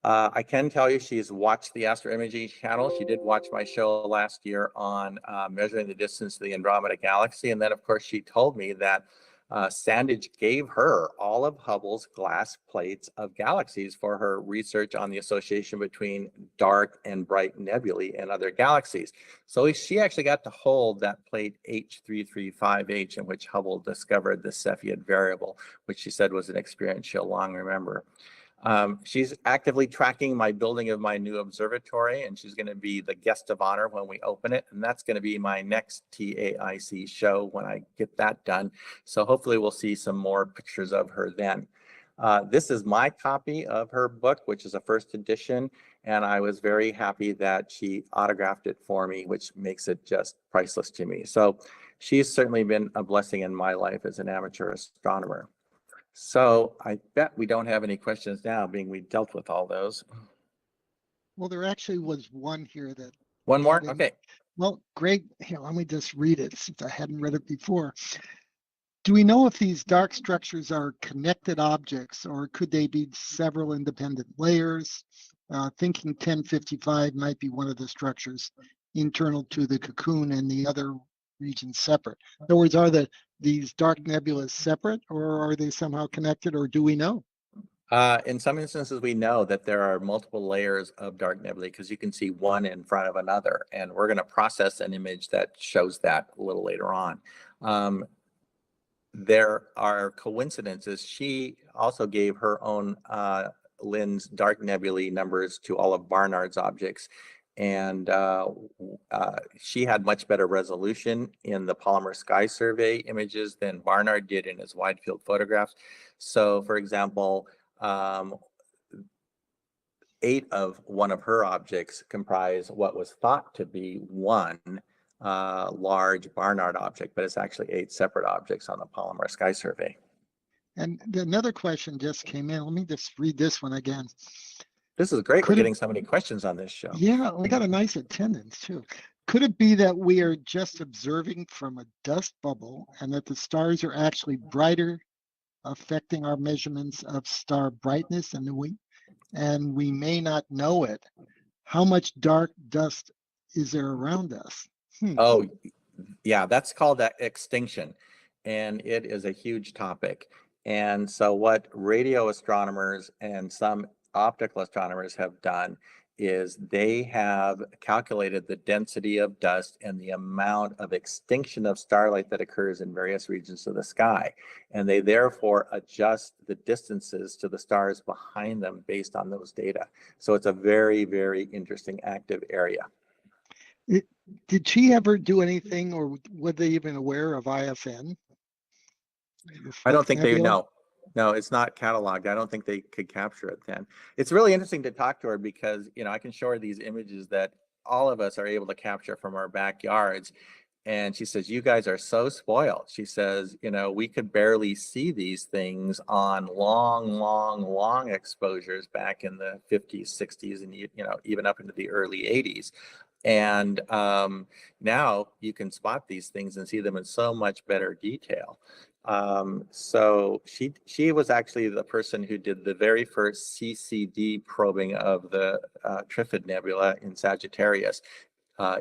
[SPEAKER 3] I can tell you she's watched the Astroimaging channel. She did watch my show last year on measuring the distance to the Andromeda Galaxy. And then, of course, she told me that Sandage gave her all of Hubble's glass plates of galaxies for her research on the association between dark and bright nebulae and other galaxies. So she actually got to hold that plate H335H in which Hubble discovered the Cepheid variable, which she said was an experience she'll long remember. She's actively tracking my building of my new observatory, and she's going to be the guest of honor when we open it. And that's going to be my next TAIC show when I get that done. So hopefully we'll see some more pictures of her then. This is my copy of her book, which is a first edition. And I was very happy that she autographed it for me, which makes it just priceless to me. So she's certainly been a blessing in my life as an amateur astronomer. So I bet we don't have any questions now, being we dealt with all those.
[SPEAKER 4] Well, there actually was one here that.
[SPEAKER 3] One more? Okay.
[SPEAKER 4] Well, Greg, here, let me just read it since I hadn't read it before. Do we know if these dark structures are connected objects, or could they be several independent layers? Thinking 1055 might be one of the structures internal to the cocoon and the other regions separate. In other words, are these dark nebulas separate, or are they somehow connected, or do we know?
[SPEAKER 3] In some instances, we know that there are multiple layers of dark nebulae because you can see one in front of another, and we're going to process an image that shows that a little later on. There are coincidences. She also gave her own Lynn's dark nebulae numbers to all of Barnard's objects, and she had much better resolution in the polymer sky survey images than Barnard did in his wide field photographs. So, for example, 8 of one of her objects comprise what was thought to be one large Barnard object, but it's actually 8 separate objects on the polymer sky survey.
[SPEAKER 4] And another question just came in. Let me just read this one again.
[SPEAKER 3] This is great.
[SPEAKER 4] Could
[SPEAKER 3] We're
[SPEAKER 4] it-
[SPEAKER 3] getting so many questions on this show.
[SPEAKER 4] Yeah, we got a nice attendance too. Could it be that we are just observing from a dust bubble and that the stars are actually brighter, affecting our measurements of star brightness, and we may not know it? How much dark dust is there around us?
[SPEAKER 3] Oh, yeah, that's called that extinction, and it is a huge topic. And so what radio astronomers and some optical astronomers have done is they have calculated the density of dust and the amount of extinction of starlight that occurs in various regions of the sky. And they therefore adjust the distances to the stars behind them based on those data. So it's a very, very interesting active area.
[SPEAKER 4] Did she ever do anything, or were they even aware of IFN?
[SPEAKER 3] I don't think they
[SPEAKER 4] Nebula?
[SPEAKER 3] know. No, it's not cataloged. I don't think they could capture it then. It's really interesting to talk to her because, you know, I can show her these images that all of us are able to capture from our backyards. And she says, you guys are so spoiled. She says, you know, we could barely see these things on long exposures back in the 50s, 60s, and, you know, even up into the early 80s. And now you can spot these things and see them in so much better detail. So she was actually the person who did the very first CCD probing of the Trifid Nebula in Sagittarius,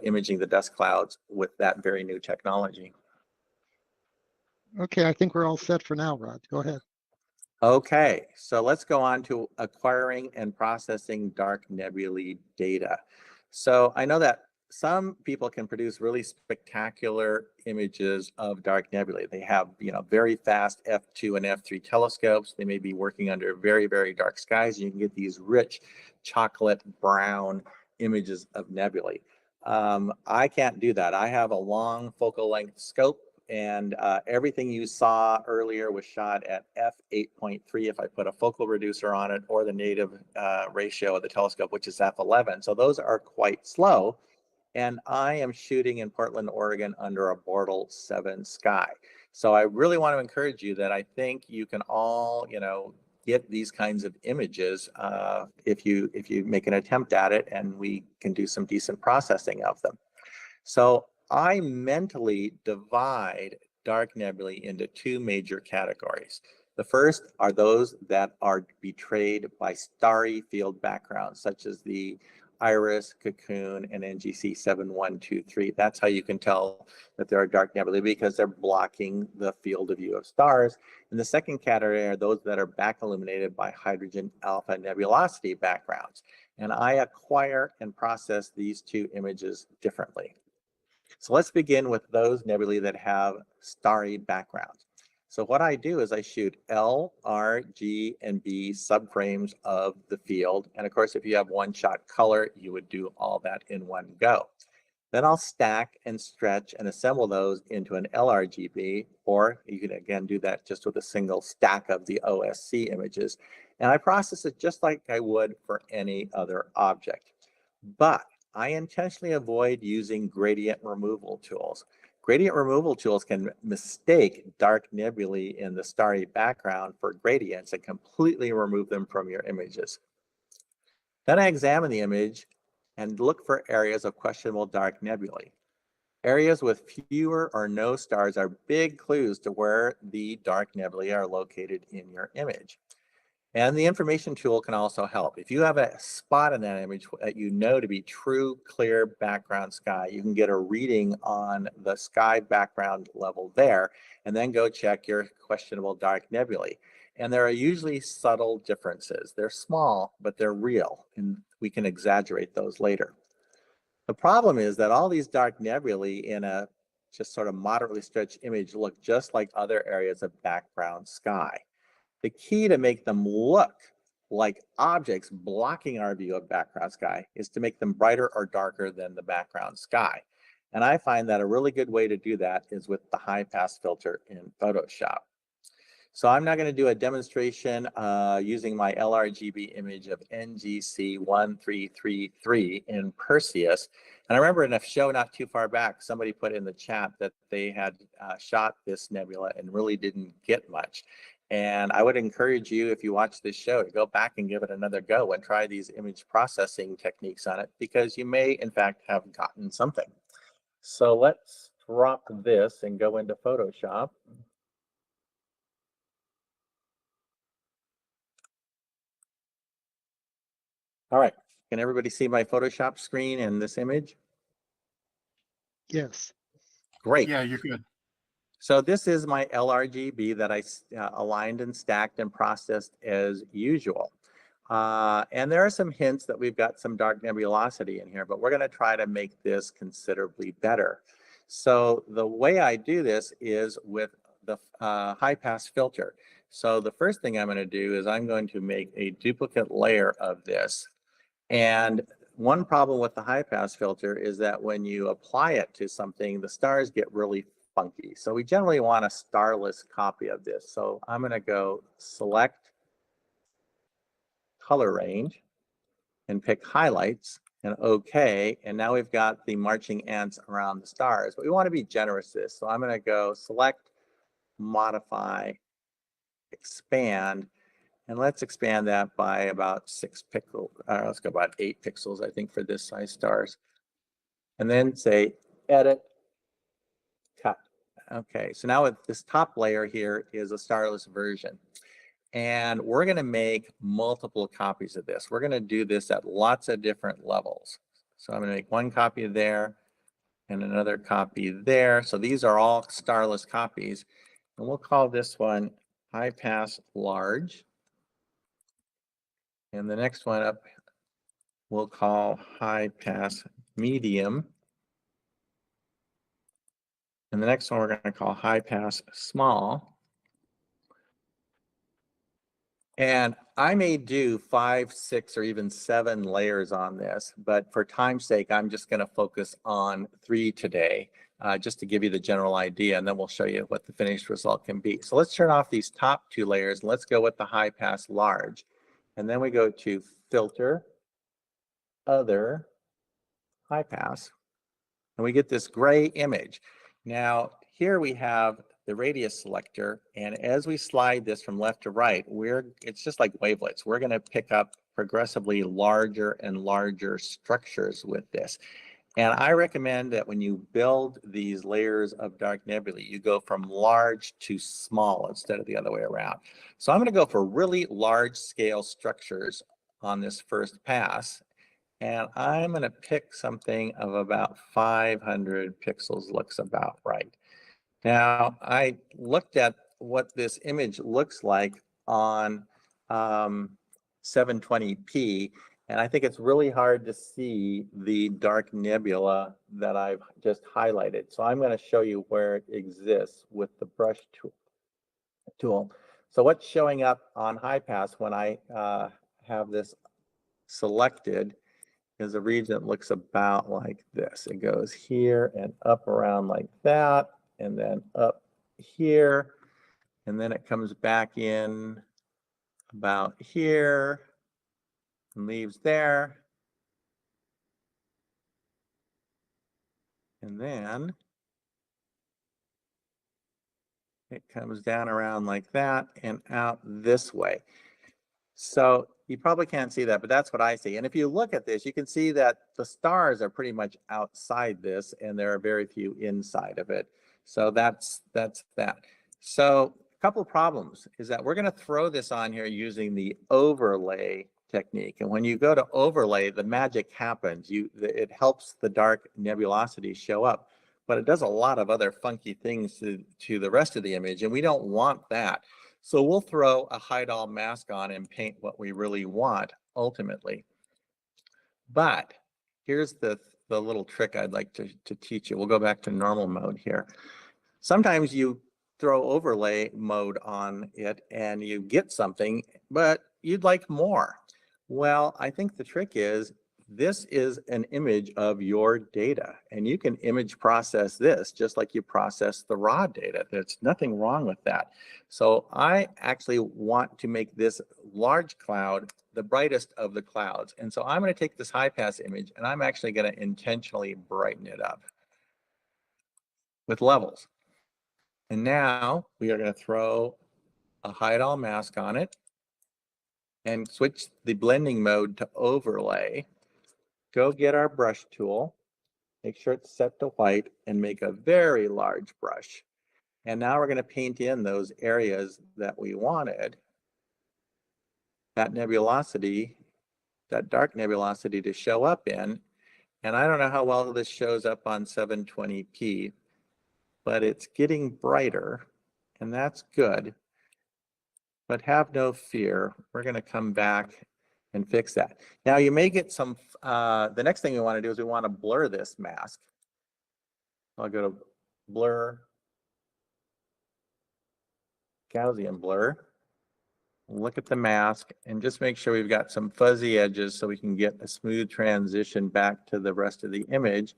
[SPEAKER 3] imaging the dust clouds with that very new technology.
[SPEAKER 4] Okay, I think we're all set for now, Rod. Go ahead.
[SPEAKER 3] Okay, so let's go on to acquiring and processing dark nebulae data. So I know that some people can produce really spectacular images of dark nebulae. They have, you know, very fast f2 and f3 telescopes. They may be working under very, very dark skies. And you can get these rich chocolate brown images of nebulae. I can't do that. I have a long focal length scope, and everything you saw earlier was shot at f8.3 if I put a focal reducer on it, or the native ratio of the telescope, which is f11. So those are quite slow. And I am shooting in Portland, Oregon under a Bortle 7 sky. So I really want to encourage you that I think you can all, you know, get these kinds of images if you make an attempt at it, and we can do some decent processing of them. So I mentally divide dark nebulae into 2 major categories. The first are those that are betrayed by starry field backgrounds, such as the Iris, Cocoon, and NGC 7123. That's how you can tell that there are dark nebulae, because they're blocking the field of view of stars. And the second category are those that are back illuminated by hydrogen alpha nebulosity backgrounds. And I acquire and process these 2 images differently. So let's begin with those nebulae that have starry backgrounds. So what I do is I shoot L, R, G, and B subframes of the field. And of course, if you have one-shot color, you would do all that in one go. Then I'll stack and stretch and assemble those into an LRGB, or you can again do that just with a single stack of the OSC images. And I process it just like I would for any other object. But I intentionally avoid using gradient removal tools. Gradient removal tools can mistake dark nebulae in the starry background for gradients and completely remove them from your images. Then I examine the image and look for areas of questionable dark nebulae. Areas with fewer or no stars are big clues to where the dark nebulae are located in your image. And the information tool can also help. If you have a spot in that image that you know to be true, clear background sky, you can get a reading on the sky background level there, and then go check your questionable dark nebulae. And there are usually subtle differences. They're small, but they're real, and we can exaggerate those later. The problem is that all these dark nebulae in a just sort of moderately stretched image look just like other areas of background sky. The key to make them look like objects blocking our view of background sky is to make them brighter or darker than the background sky. And I find that a really good way to do that is with the high pass filter in Photoshop. So I'm now going to do a demonstration using my LRGB image of NGC1333 in Perseus. And I remember in a show not too far back, somebody put in the chat that they had shot this nebula and really didn't get much. And I would encourage you, if you watch this show, to go back and give it another go and try these image processing techniques on it, because you may, in fact, have gotten something. So let's drop this and go into Photoshop. All right, can everybody see my Photoshop screen and this image?
[SPEAKER 4] Yes.
[SPEAKER 3] Great.
[SPEAKER 1] Yeah, you're good.
[SPEAKER 3] So this is my LRGB that I aligned and stacked and processed as usual. And there are some hints that we've got some dark nebulosity in here, but we're going to try to make this considerably better. So the way I do this is with the high pass filter. So the first thing I'm going to do is I'm going to make a duplicate layer of this. And one problem with the high pass filter is that when you apply it to something, the stars get really funky. So we generally want a starless copy of this. So I'm going to go select color range and pick highlights and OK. And now we've got the marching ants around the stars, but we want to be generous with this. So I'm going to go select, modify, expand. And let's expand that by about 6 pixels. Let's go about 8 pixels, I think, for this size stars. And then say edit, cut. Okay, so now with this top layer here is a starless version. And we're going to make multiple copies of this. We're going to do this at lots of different levels. So I'm going to make one copy there and another copy there. So these are all starless copies. And we'll call this one high pass large. And the next one up we'll call high pass medium. And the next one we're going to call high pass small. And I may do 5, 6, or even 7 layers on this, but for time's sake, I'm just going to focus on 3 today, just to give you the general idea, and then we'll show you what the finished result can be. So let's turn off these top 2 layers, and let's go with the high pass large. And then we go to filter, other, high pass, and we get this gray image. Now, here we have the radius selector, and as we slide this from left to right, it's just like wavelets. We're going to pick up progressively larger and larger structures with this. And I recommend that when you build these layers of dark nebulae, you go from large to small instead of the other way around. So I'm going to go for really large scale structures on this first pass. And I'm going to pick something of about 500 pixels, looks about right. Now, I looked at what this image looks like on 720p, and I think it's really hard to see the dark nebula that I've just highlighted. So I'm going to show you where it exists with the brush tool. So what's showing up on high pass when I have this selected is a region that looks about like this. It goes here and up around like that, and then up here, and then it comes back in about here and leaves there. And then it comes down around like that and out this way. So you probably can't see that, but that's what I see. And if you look at this, you can see that the stars are pretty much outside this, and there are very few inside of it. So that's that. So a couple of problems is that we're going to throw this on here using the overlay technique. And when you go to overlay, the magic happens. It helps the dark nebulosity show up, but it does a lot of other funky things to the rest of the image, and we don't want that. So we'll throw a hide-all mask on and paint what we really want ultimately. But here's the little trick I'd like to teach you. We'll go back to normal mode here. Sometimes you throw overlay mode on it and you get something, but you'd like more. Well, I think the trick is this is an image of your data, and you can image process this just like you process the raw data. There's nothing wrong with that. So I actually want to make this large cloud the brightest of the clouds. And so I'm going to take this high pass image and I'm actually going to intentionally brighten it up with levels. And now we are going to throw a hide-all mask on it and switch the blending mode to overlay. Go get our brush tool, make sure it's set to white, and make a very large brush. And now we're going to paint in those areas that we wanted that nebulosity, that dark nebulosity to show up in. And I don't know how well this shows up on 720p, but it's getting brighter, and that's good. But have no fear, we're going to come back and fix that. Now you may get some, the next thing we want to do is we want to blur this mask. I'll go to blur, Gaussian blur, look at the mask and just make sure we've got some fuzzy edges so we can get a smooth transition back to the rest of the image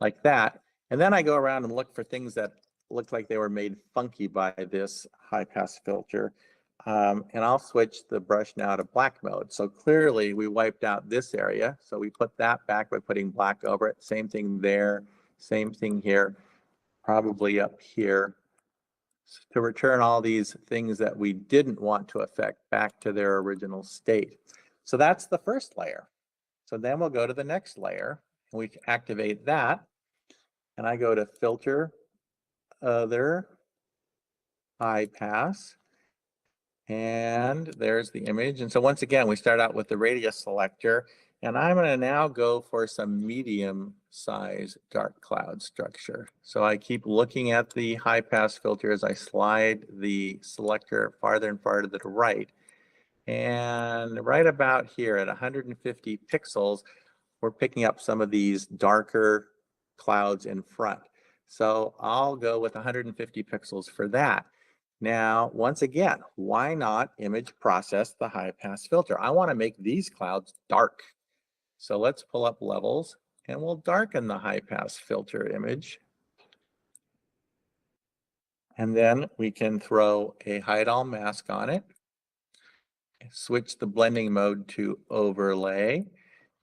[SPEAKER 3] like that. And then I go around and look for things that look like they were made funky by this high pass filter. And I'll switch the brush now to black mode. So clearly we wiped out this area. So we put that back by putting black over it. Same thing there, same thing here, probably up here, to return all these things that we didn't want to affect back to their original state. So that's the first layer. So then we'll go to the next layer and we activate that. And I go to filter, other, high pass. And there's the image. And so once again, we start out with the radius selector, and I'm going to now go for some medium size dark cloud structure. So I keep looking at the high pass filter as I slide the selector farther and farther to the right. And right about here at 150 pixels, we're picking up some of these darker clouds in front. So I'll go with 150 pixels for that. Now, once again, why not image process the high pass filter? I want to make these clouds dark. So let's pull up levels and we'll darken the high pass filter image. And then we can throw a hide-all mask on it, switch the blending mode to overlay.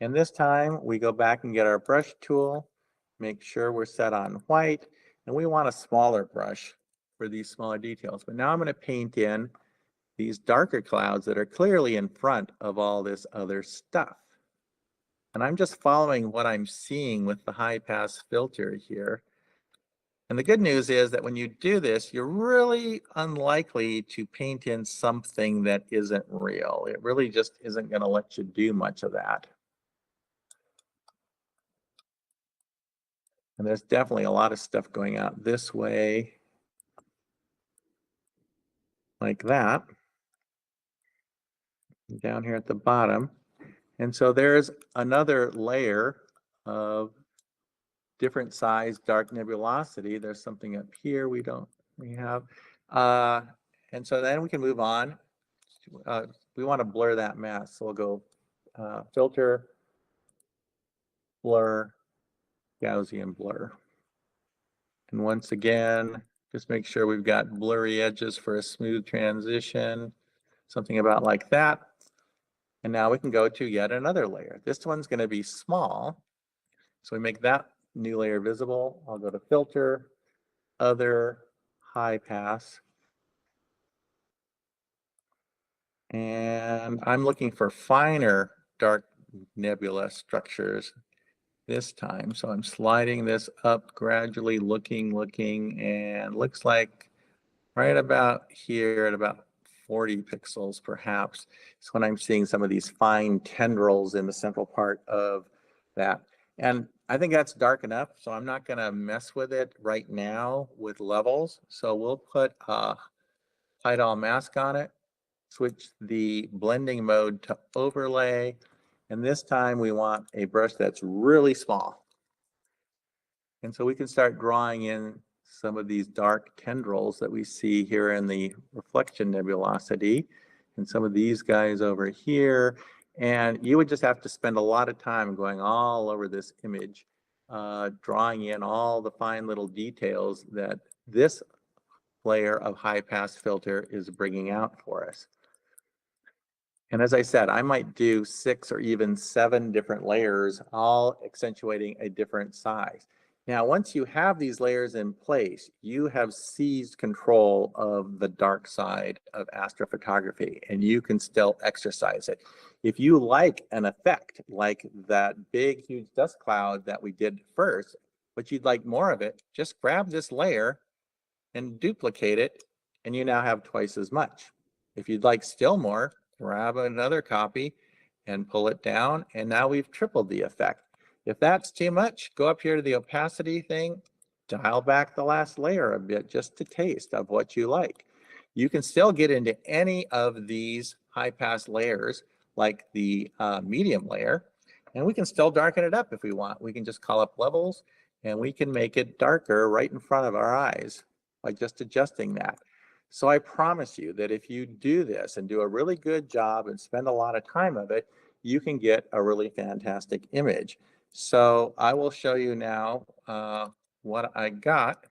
[SPEAKER 3] And this time we go back and get our brush tool, make sure we're set on white, and we want a smaller brush for these smaller details. But now I'm going to paint in these darker clouds that are clearly in front of all this other stuff. And I'm just following what I'm seeing with the high pass filter here. And the good news is that when you do this, you're really unlikely to paint in something that isn't real. It really just isn't going to let you do much of that. And there's definitely a lot of stuff going out this way, like that, down here at the bottom. And so there's another layer of different size dark nebulosity. There's something up here we have. And so then we can move on. We want to blur that mask. So we'll go filter, blur, Gaussian blur. And once again, just make sure we've got blurry edges for a smooth transition, something about like that. And now we can go to yet another layer. This one's going to be small. So we make that new layer visible. I'll go to filter, other, high pass. And I'm looking for finer dark nebula structures this time. So I'm sliding this up gradually, looking, and looks like right about here at about 40 pixels perhaps is when I'm seeing some of these fine tendrils in the central part of that. And I think that's dark enough, so I'm not going to mess with it right now with levels. So we'll put a hide all mask on it, switch the blending mode to overlay, and this time we want a brush that's really small. And so we can start drawing in some of these dark tendrils that we see here in the reflection nebulosity, and some of these guys over here. And you would just have to spend a lot of time going all over this image, drawing in all the fine little details that this layer of high pass filter is bringing out for us. And as I said, I might do 6 or even 7 different layers, all accentuating a different size. Now, once you have these layers in place, you have seized control of the dark side of astrophotography, and you can still exercise it. If you like an effect like that big, huge dust cloud that we did first, but you'd like more of it, just grab this layer and duplicate it, and you now have twice as much. If you'd like still more, grab another copy and pull it down, and now we've tripled the effect. If that's too much, go up here to the opacity thing, dial back the last layer a bit just to taste of what you like. You can still get into any of these high pass layers, like the medium layer, and we can still darken it up if we want. We can just call up levels, and we can make it darker right in front of our eyes by just adjusting that. So I promise you that if you do this and do a really good job and spend a lot of time of it, you can get a really fantastic image. So I will show you now what I got.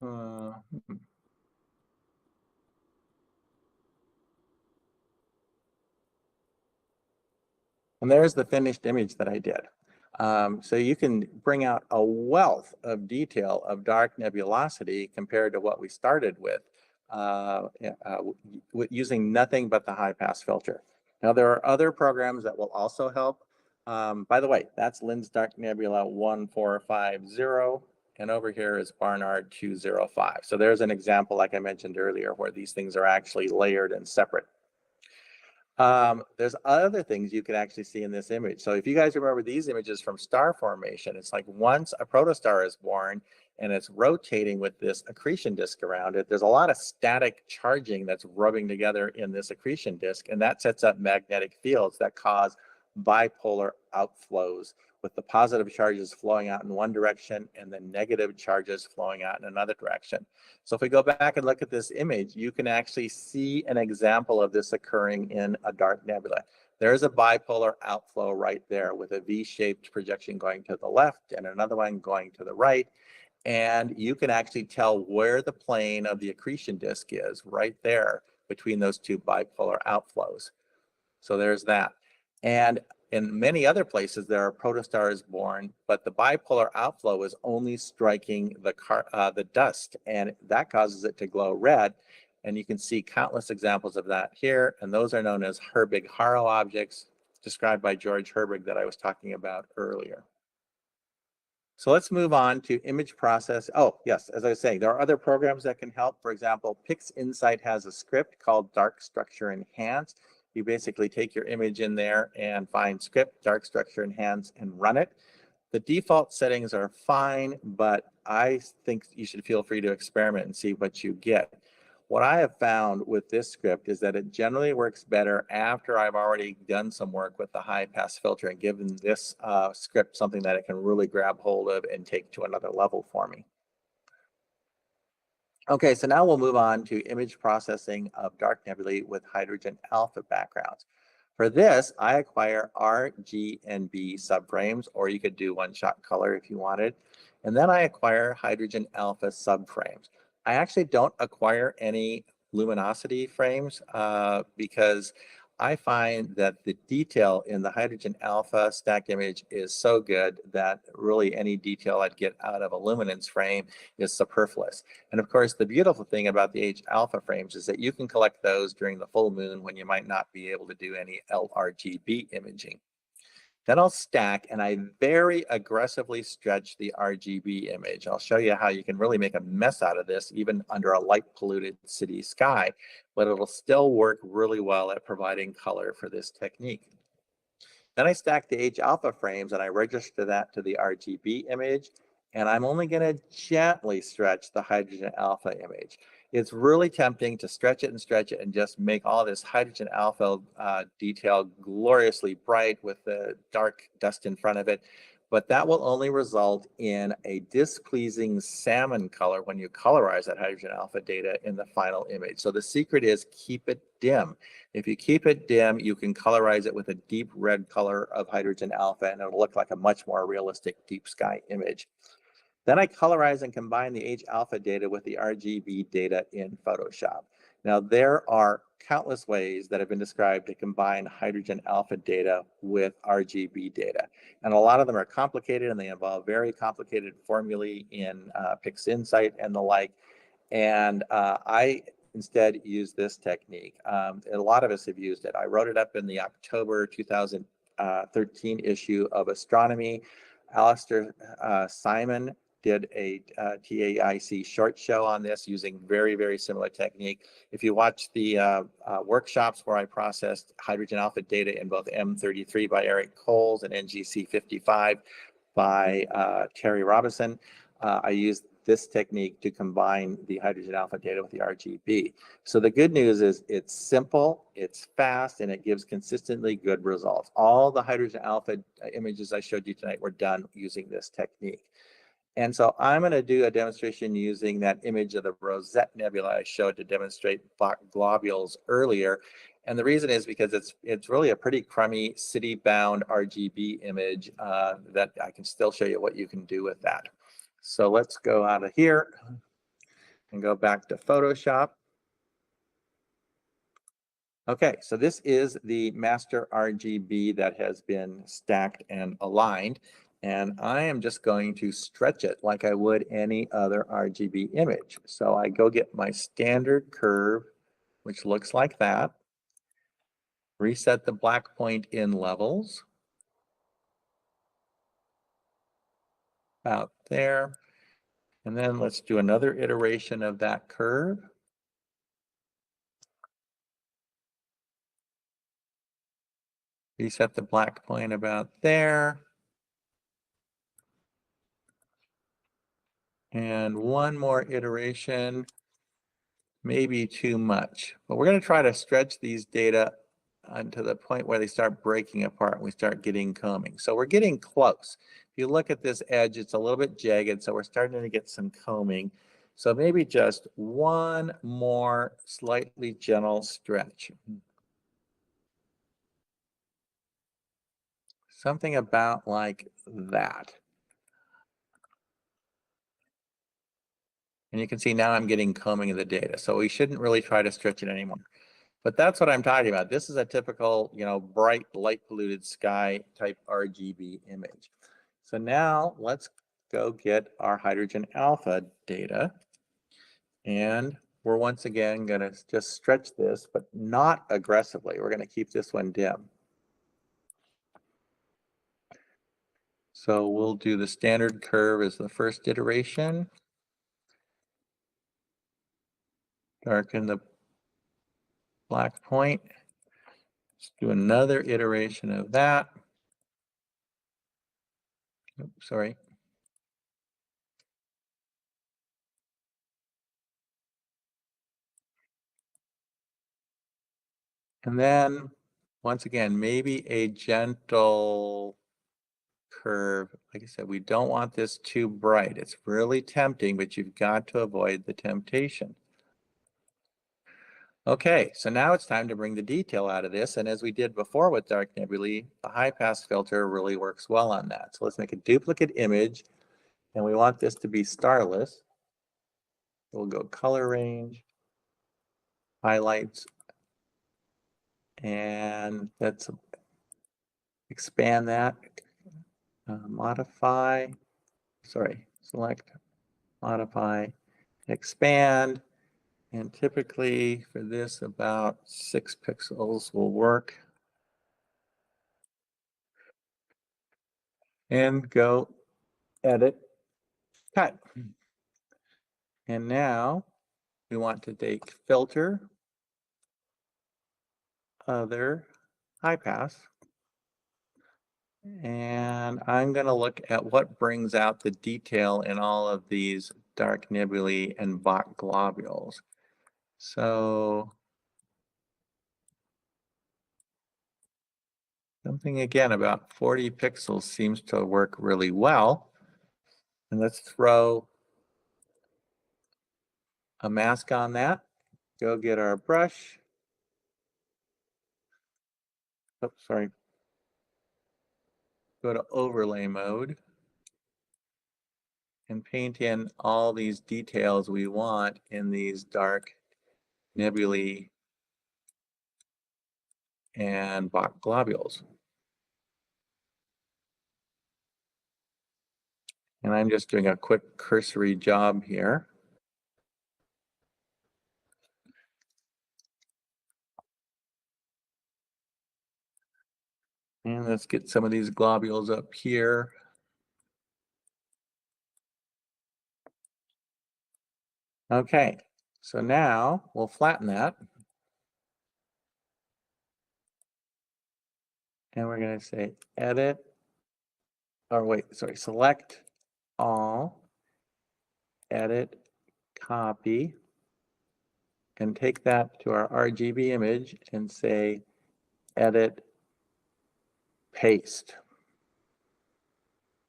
[SPEAKER 3] And there's the finished image that I did. So you can bring out a wealth of detail of dark nebulosity compared to what we started with using nothing but the high pass filter. Now there are other programs that will also help. By the way, that's Lin's Dark Nebula 1450, and over here is Barnard 205. So there's an example, like I mentioned earlier, where these things are actually layered and separate. There's other things you can actually see in this image. So if you guys remember these images from star formation, it's like once a protostar is born and it's rotating with this accretion disk around it, there's a lot of static charging that's rubbing together in this accretion disk, and that sets up magnetic fields that cause bipolar outflows, with the positive charges flowing out in one direction and the negative charges flowing out in another direction. So if we go back and look at this image, you can actually see an example of this occurring in a dark nebula. There's a bipolar outflow right there with a V-shaped projection going to the left and another one going to the right. And you can actually tell where the plane of the accretion disk is right there between those two bipolar outflows. So there's that. And in many other places, there are protostars born, but the bipolar outflow is only striking the dust, and that causes it to glow red. And you can see countless examples of that here, and those are known as Herbig-Haro objects, described by George Herbig that I was talking about earlier. So let's move on to image process. Oh, yes, as I was saying, there are other programs that can help. For example, PixInsight has a script called Dark Structure Enhance. You basically take your image in there and find script, Dark Structure Enhance, and run it. The default settings are fine, but I think you should feel free to experiment and see what you get. What I have found with this script is that it generally works better after I've already done some work with the high pass filter and given this script something that it can really grab hold of and take to another level for me. Okay, so now we'll move on to image processing of dark nebulae with hydrogen alpha backgrounds. For this, I acquire R, G, and B subframes, or you could do one-shot color if you wanted. And then I acquire hydrogen alpha subframes. I actually don't acquire any luminosity frames because I find that the detail in the hydrogen alpha stack image is so good that really any detail I'd get out of a luminance frame is superfluous. And of course, the beautiful thing about the H alpha frames is that you can collect those during the full moon when you might not be able to do any LRGB imaging. Then I'll stack and I very aggressively stretch the RGB image. I'll show you how you can really make a mess out of this even under a light polluted city sky, but it'll still work really well at providing color for this technique. Then I stack the H alpha frames and I register that to the RGB image. and I'm only going to gently stretch the hydrogen alpha image. It's really tempting to stretch it and just make all this hydrogen alpha detail gloriously bright with the dark dust in front of it. But that will only result in a displeasing salmon color when you colorize that hydrogen alpha data in the final image. So the secret is keep it dim. If you keep it dim, you can colorize it with a deep red color of hydrogen alpha, and it'll look like a much more realistic deep sky image. Then I colorize and combine the H alpha data with the RGB data in Photoshop. Now, there are countless ways that have been described to combine hydrogen alpha data with RGB data. And a lot of them are complicated, and they involve very complicated formulae in PixInsight and the like. And I instead use this technique. A lot of us have used it. I wrote it up in the October 2013 issue of Astronomy. Alistair Simon did a TAIC short show on this using very, very similar technique. If you watch the workshops where I processed hydrogen alpha data in both M33 by Eric Coles and NGC 55 by Terry Robinson, I used this technique to combine the hydrogen alpha data with the RGB. So the good news is it's simple, it's fast, and it gives consistently good results. All the hydrogen alpha images I showed you tonight were done using this technique. And so I'm going to do a demonstration using that image of the Rosette Nebula I showed to demonstrate black globules earlier. And the reason is because it's really a pretty crummy city-bound RGB image that I can still show you what you can do with that. So let's go out of here and go back to Photoshop. Okay, so this is the master RGB that has been stacked and aligned. And I am just going to stretch it like I would any other RGB image. So I go get my standard curve, which looks like that. Reset the black point in levels. About there. And then let's do another iteration of that curve. Reset the black point about there. And one more iteration, maybe too much. But we're going to try to stretch these data to the point where they start breaking apart and we start getting combing. So we're getting close. If you look at this edge, it's a little bit jagged, so we're starting to get some combing. So maybe just one more slightly gentle stretch. Something about like that. And you can see now I'm getting combing of the data. So we shouldn't really try to stretch it anymore. But that's what I'm talking about. This is a typical, bright, light polluted sky type RGB image. So now let's go get our hydrogen alpha data. And we're once again going to just stretch this, but not aggressively. We're going to keep this one dim. So we'll do the standard curve as the first iteration. Darken the black point. Let's do another iteration of that. Oops, sorry. And then once again, maybe a gentle curve. Like I said, we don't want this too bright. It's really tempting, but you've got to avoid the temptation. Okay, so now it's time to bring the detail out of this. And as we did before with dark nebulae, the high pass filter really works well on that. So let's make a duplicate image, and we want this to be starless. We'll go color range, highlights, and let's expand that, modify, select, modify, expand. And typically for this, about 6 pixels will work. And go edit, cut. And now we want to take filter, other, high pass. And I'm going to look at what brings out the detail in all of these dark nebulae and Bach globules. So something again about 40 pixels seems to work really well. And let's throw a mask on that. Go get our brush. Oh, sorry. Go to overlay mode and paint in all these details we want in these dark nebulae and Bach globules. And I'm just doing a quick cursory job here. And let's get some of these globules up here. Okay, so now we'll flatten that. And we're going to say edit, or wait, sorry, select all, edit, copy, and take that to our RGB image and say edit, paste.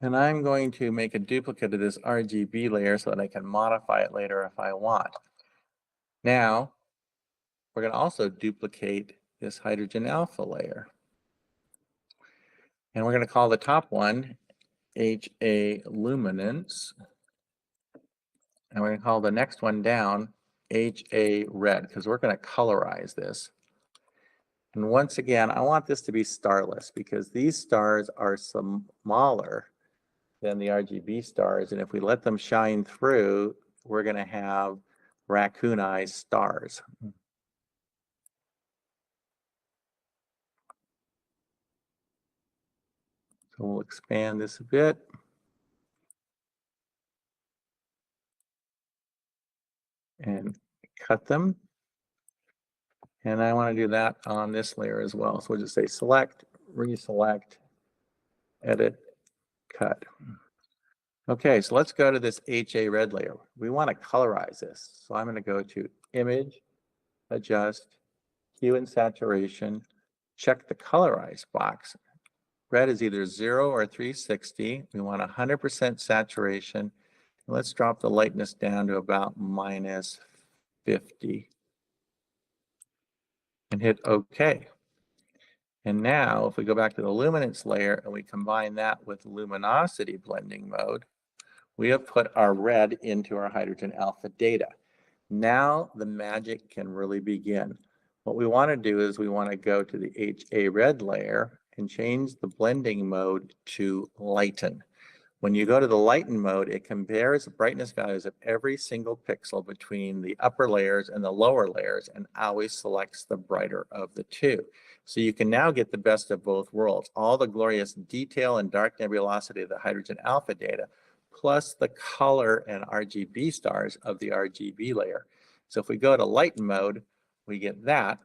[SPEAKER 3] And I'm going to make a duplicate of this RGB layer so that I can modify it later if I want. Now, we're going to also duplicate this hydrogen alpha layer. And we're going to call the top one HA luminance. And we're going to call the next one down HA red because we're going to colorize this. And once again, I want this to be starless because these stars are smaller than the RGB stars. And if we let them shine through, we're going to have raccoon-eyed stars. So we'll expand this a bit. And cut them. And I want to do that on this layer as well. So we'll just say select, reselect, edit, cut. Okay, so let's go to this HA red layer. We want to colorize this. So I'm going to go to Image, Adjust, Hue and Saturation, check the Colorize box. Red is either 0 or 360. We want 100% saturation. Let's drop the lightness down to about -50. And hit OK. And now if we go back to the luminance layer and we combine that with luminosity blending mode, we have put our red into our hydrogen alpha data. Now the magic can really begin. What we want to do is we want to go to the HA red layer and change the blending mode to lighten. When you go to the lighten mode, it compares the brightness values of every single pixel between the upper layers and the lower layers and always selects the brighter of the two. So you can now get the best of both worlds, all the glorious detail and dark nebulosity of the hydrogen alpha data, plus the color and RGB stars of the RGB layer. So if we go to lighten mode, we get that.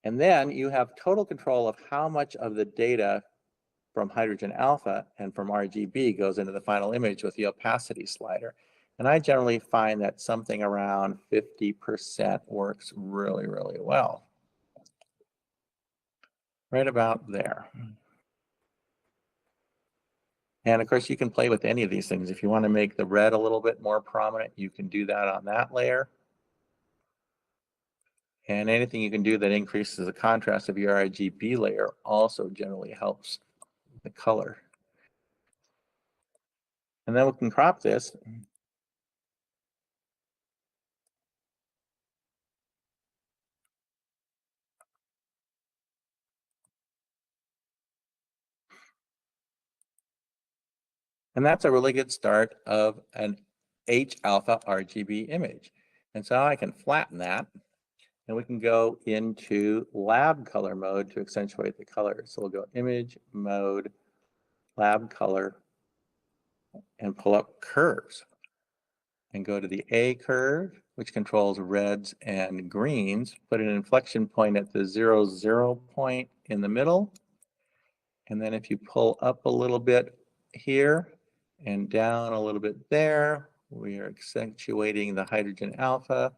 [SPEAKER 3] And then you have total control of how much of the data from hydrogen alpha and from RGB goes into the final image with the opacity slider. And I generally find that something around 50% works really, really well. Right about there. And of course, you can play with any of these things. If you want to make the red a little bit more prominent, you can do that on that layer. And anything you can do that increases the contrast of your RGB layer also generally helps the color. And then we can crop this. And that's a really good start of an H alpha RGB image. And so I can flatten that and we can go into lab color mode to accentuate the color. So we'll go image mode, lab color, and pull up curves. And go to the A curve, which controls reds and greens, put an inflection point at the 0, 0 point in the middle, And then if you pull up a little bit here and down a little bit there, we are accentuating the hydrogen alpha.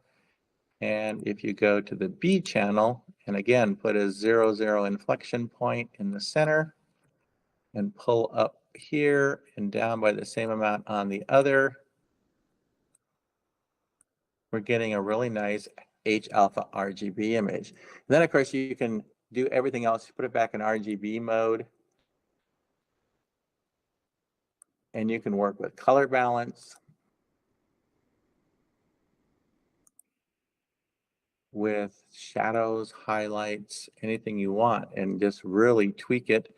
[SPEAKER 3] And if you go to the B channel, and again, put a 0, 0 inflection point in the center and pull up here and down by the same amount on the other, we're getting a really nice H alpha RGB image. And then of course you can do everything else. You put it back in RGB mode, and you can work with color balance, with shadows, highlights, anything you want, and just really tweak it.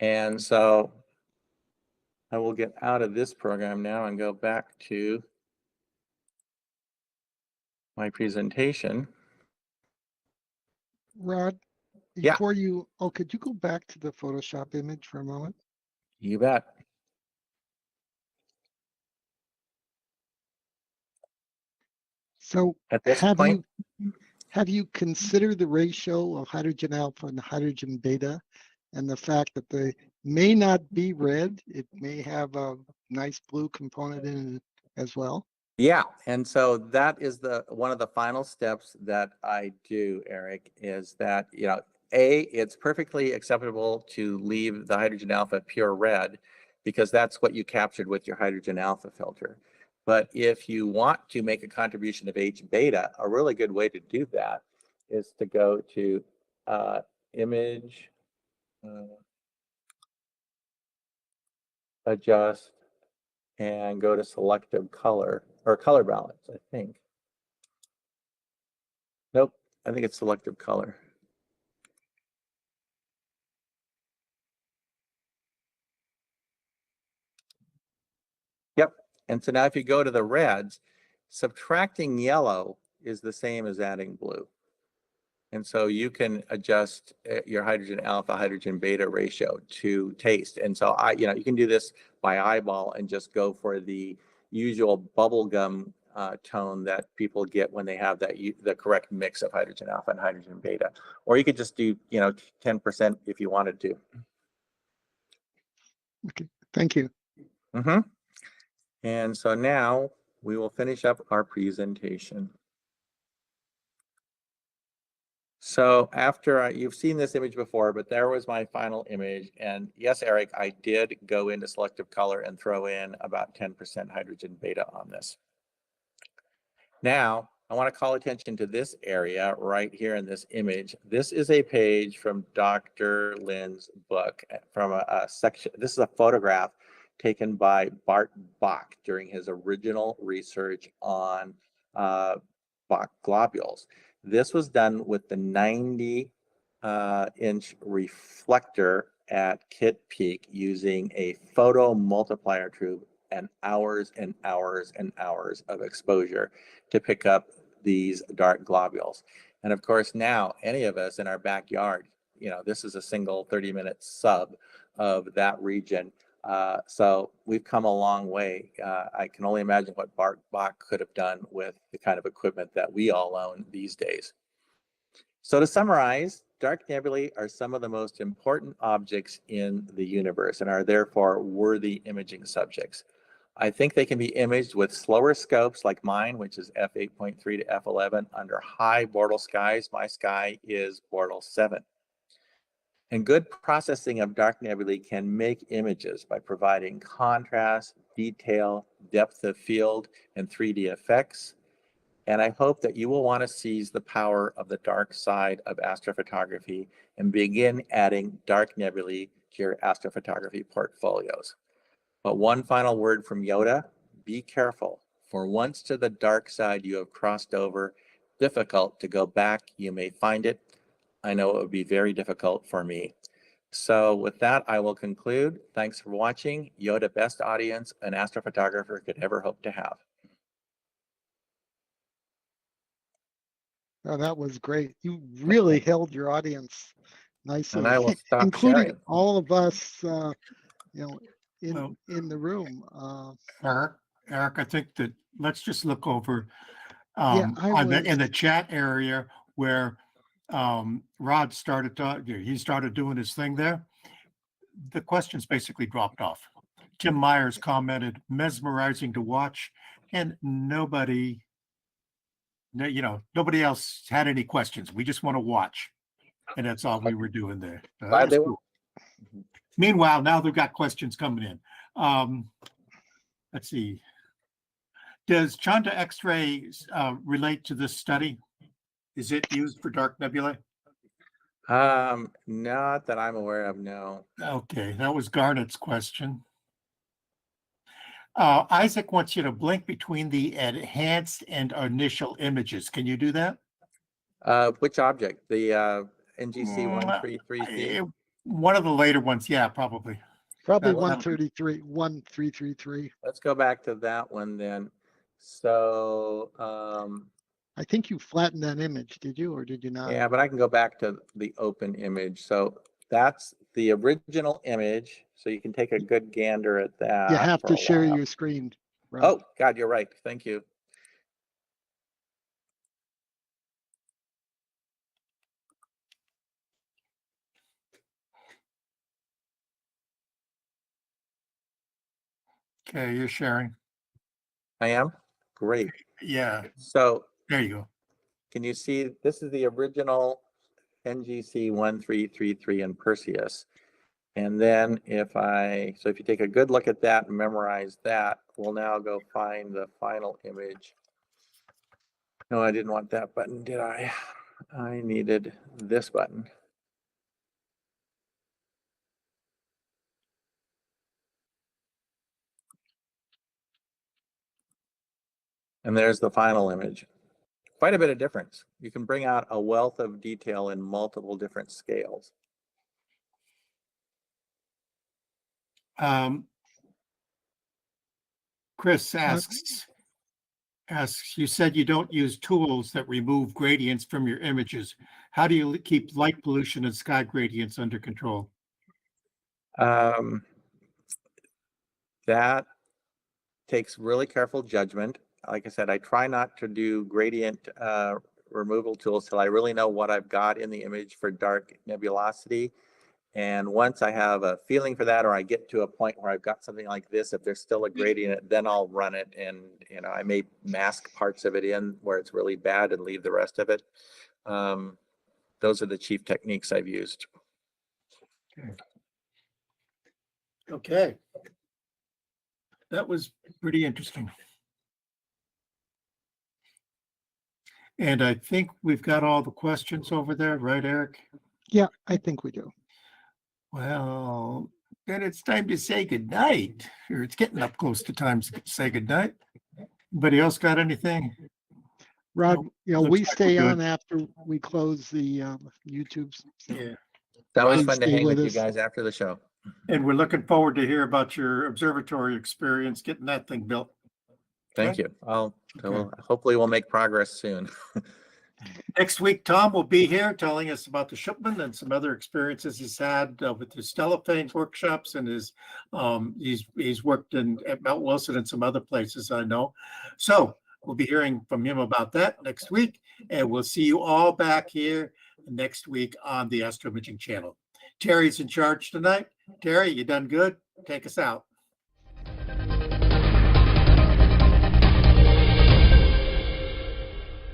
[SPEAKER 3] And so I will get out of this program now and go back to my presentation.
[SPEAKER 4] Rod,
[SPEAKER 3] Yeah.
[SPEAKER 4] before you, could you go back to the Photoshop image for a moment?
[SPEAKER 3] You bet.
[SPEAKER 4] So
[SPEAKER 3] At this
[SPEAKER 4] have
[SPEAKER 3] point,
[SPEAKER 4] you considered the ratio of hydrogen alpha and hydrogen beta and the fact that they may not be red, it may have a nice blue component in it as well?
[SPEAKER 3] yeah, and so that is the one of the final steps that I do, Eric, is that, you know, it's perfectly acceptable to leave the hydrogen alpha pure red because that's what you captured with your hydrogen alpha filter. But if you want to make a contribution of H beta, a really good way to do that is to go to image, adjust, and go to selective color or color balance, I think. Nope, I think it's selective color. Yep, and so now if you go to the reds, subtracting yellow is the same as adding blue. And so you can adjust your hydrogen alpha, hydrogen beta ratio to taste. And so you can do this by eyeball and just go for the usual bubblegum tone that people get when they have the correct mix of hydrogen alpha and hydrogen beta. Or you could just do, 10% if you wanted to.
[SPEAKER 4] Okay, thank you.
[SPEAKER 3] Mm-hmm. And so now we will finish up our presentation. So after you've seen this image before, but there was my final image. And yes, Eric, I did go into selective color and throw in about 10% hydrogen beta on this. Now, I want to call attention to this area right here in this image. This is a page from Dr. Lynn's book from a section. This is a photograph taken by Bart Bach during his original research on Bach globules. This was done with the 90-inch reflector at Kitt Peak using a photo multiplier tube and hours and hours and hours of exposure to pick up these dark globules. And of course, now any of us in our backyard, this is a single 30-minute sub of that region. So we've come a long way. I can only imagine what Bart Bach could have done with the kind of equipment that we all own these days. So to summarize, dark nebulae are some of the most important objects in the universe and are therefore worthy imaging subjects. I think they can be imaged with slower scopes like mine, which is f8.3 to f11 under high Bortle skies. My sky is Bortle 7. And good processing of dark nebulae can make images by providing contrast, detail, depth of field, and 3D effects. And I hope that you will want to seize the power of the dark side of astrophotography and begin adding dark nebulae to your astrophotography portfolios. But one final word from Yoda, be careful, for once to the dark side you have crossed over, difficult to go back, you may find it. I know it would be very difficult for me. So with that, I will conclude. Thanks for watching. Yoda, best audience an astrophotographer could ever hope to have.
[SPEAKER 4] Oh, that was great. You really held your audience nicely,
[SPEAKER 3] And I will stop
[SPEAKER 4] including
[SPEAKER 3] sharing.
[SPEAKER 4] all of us, in
[SPEAKER 1] Well,
[SPEAKER 4] the room.
[SPEAKER 1] Eric, I think that let's just look over
[SPEAKER 4] Yeah,
[SPEAKER 1] in the chat area where Rod started doing his thing there. the questions basically dropped off. Tim Myers commented, mesmerizing to watch, and nobody else had any questions. We just want to watch. And that's all we were doing there. That
[SPEAKER 3] Glad
[SPEAKER 1] was
[SPEAKER 3] they
[SPEAKER 1] cool. Meanwhile, now they've got questions coming in. Let's see. Does Chanda X-ray relate to this study? Is it used for dark nebulae?
[SPEAKER 3] Not that I'm aware of, no.
[SPEAKER 1] Okay, that was Garnett's question. Isaac wants you to blink between the enhanced and initial images. Can you do that?
[SPEAKER 3] Which object? The NGC 133C?
[SPEAKER 1] One of the later ones, yeah, probably.
[SPEAKER 4] Probably
[SPEAKER 1] That-
[SPEAKER 4] 1333.
[SPEAKER 3] Let's go back to that one then. So,
[SPEAKER 4] I think you flattened that image, did you, or did you not?
[SPEAKER 3] yeah, but I can go back to the open image. So that's the original image. So you can take a good gander at that.
[SPEAKER 4] You have
[SPEAKER 3] for
[SPEAKER 4] to
[SPEAKER 3] a
[SPEAKER 4] share
[SPEAKER 3] while.
[SPEAKER 4] your screen. Rob.
[SPEAKER 3] Oh, God, you're right. Thank you.
[SPEAKER 1] Okay, you're sharing.
[SPEAKER 3] I am? Great.
[SPEAKER 1] Yeah,
[SPEAKER 3] So
[SPEAKER 1] there you go.
[SPEAKER 3] can you see, this is the original NGC 1333 in Perseus. And then if you take a good look at that and memorize that, we'll now go find the final image. No, I didn't want that button, did I? I needed this button. And there's the final image. Quite a bit of difference. You can bring out a wealth of detail in multiple different scales.
[SPEAKER 1] Chris asks, you said you don't use tools that remove gradients from your images. How do you keep light pollution and sky gradients under control?
[SPEAKER 3] That takes really careful judgment. Like I said, I try not to do gradient removal tools till I really know what I've got in the image for dark nebulosity. And once I have a feeling for that, or I get to a point where I've got something like this, if there's still a gradient, then I'll run it. And, I may mask parts of it in where it's really bad and leave the rest of it. Those are the chief techniques I've used.
[SPEAKER 1] Okay. That was pretty interesting. And I think we've got all the questions over there, right, Eric?
[SPEAKER 4] Yeah, I think we do.
[SPEAKER 1] Well, then it's time to say goodnight. Or it's getting up close to time to say goodnight. Anybody else got anything?
[SPEAKER 4] Rod,
[SPEAKER 1] Nope.
[SPEAKER 4] we
[SPEAKER 1] Looks like
[SPEAKER 4] stay
[SPEAKER 1] we're
[SPEAKER 4] on after we close the YouTubes. So.
[SPEAKER 1] Yeah.
[SPEAKER 3] That was
[SPEAKER 4] Please
[SPEAKER 3] fun to
[SPEAKER 4] stay
[SPEAKER 3] hang with you
[SPEAKER 4] us.
[SPEAKER 3] guys after the show.
[SPEAKER 1] And we're looking forward to hear about your observatory experience, getting that thing built.
[SPEAKER 3] Thank
[SPEAKER 1] Okay.
[SPEAKER 3] you. Hopefully we'll make progress soon.
[SPEAKER 1] Next week, Tom will be here telling us about the shipment and some other experiences he's had with his Stellophane workshops, and he's worked at Mount Wilson and some other places I know. So we'll be hearing from him about that next week, and we'll see you all back here next week on the Astro Imaging channel. Terry's in charge tonight. Terry, you done good? Take us out.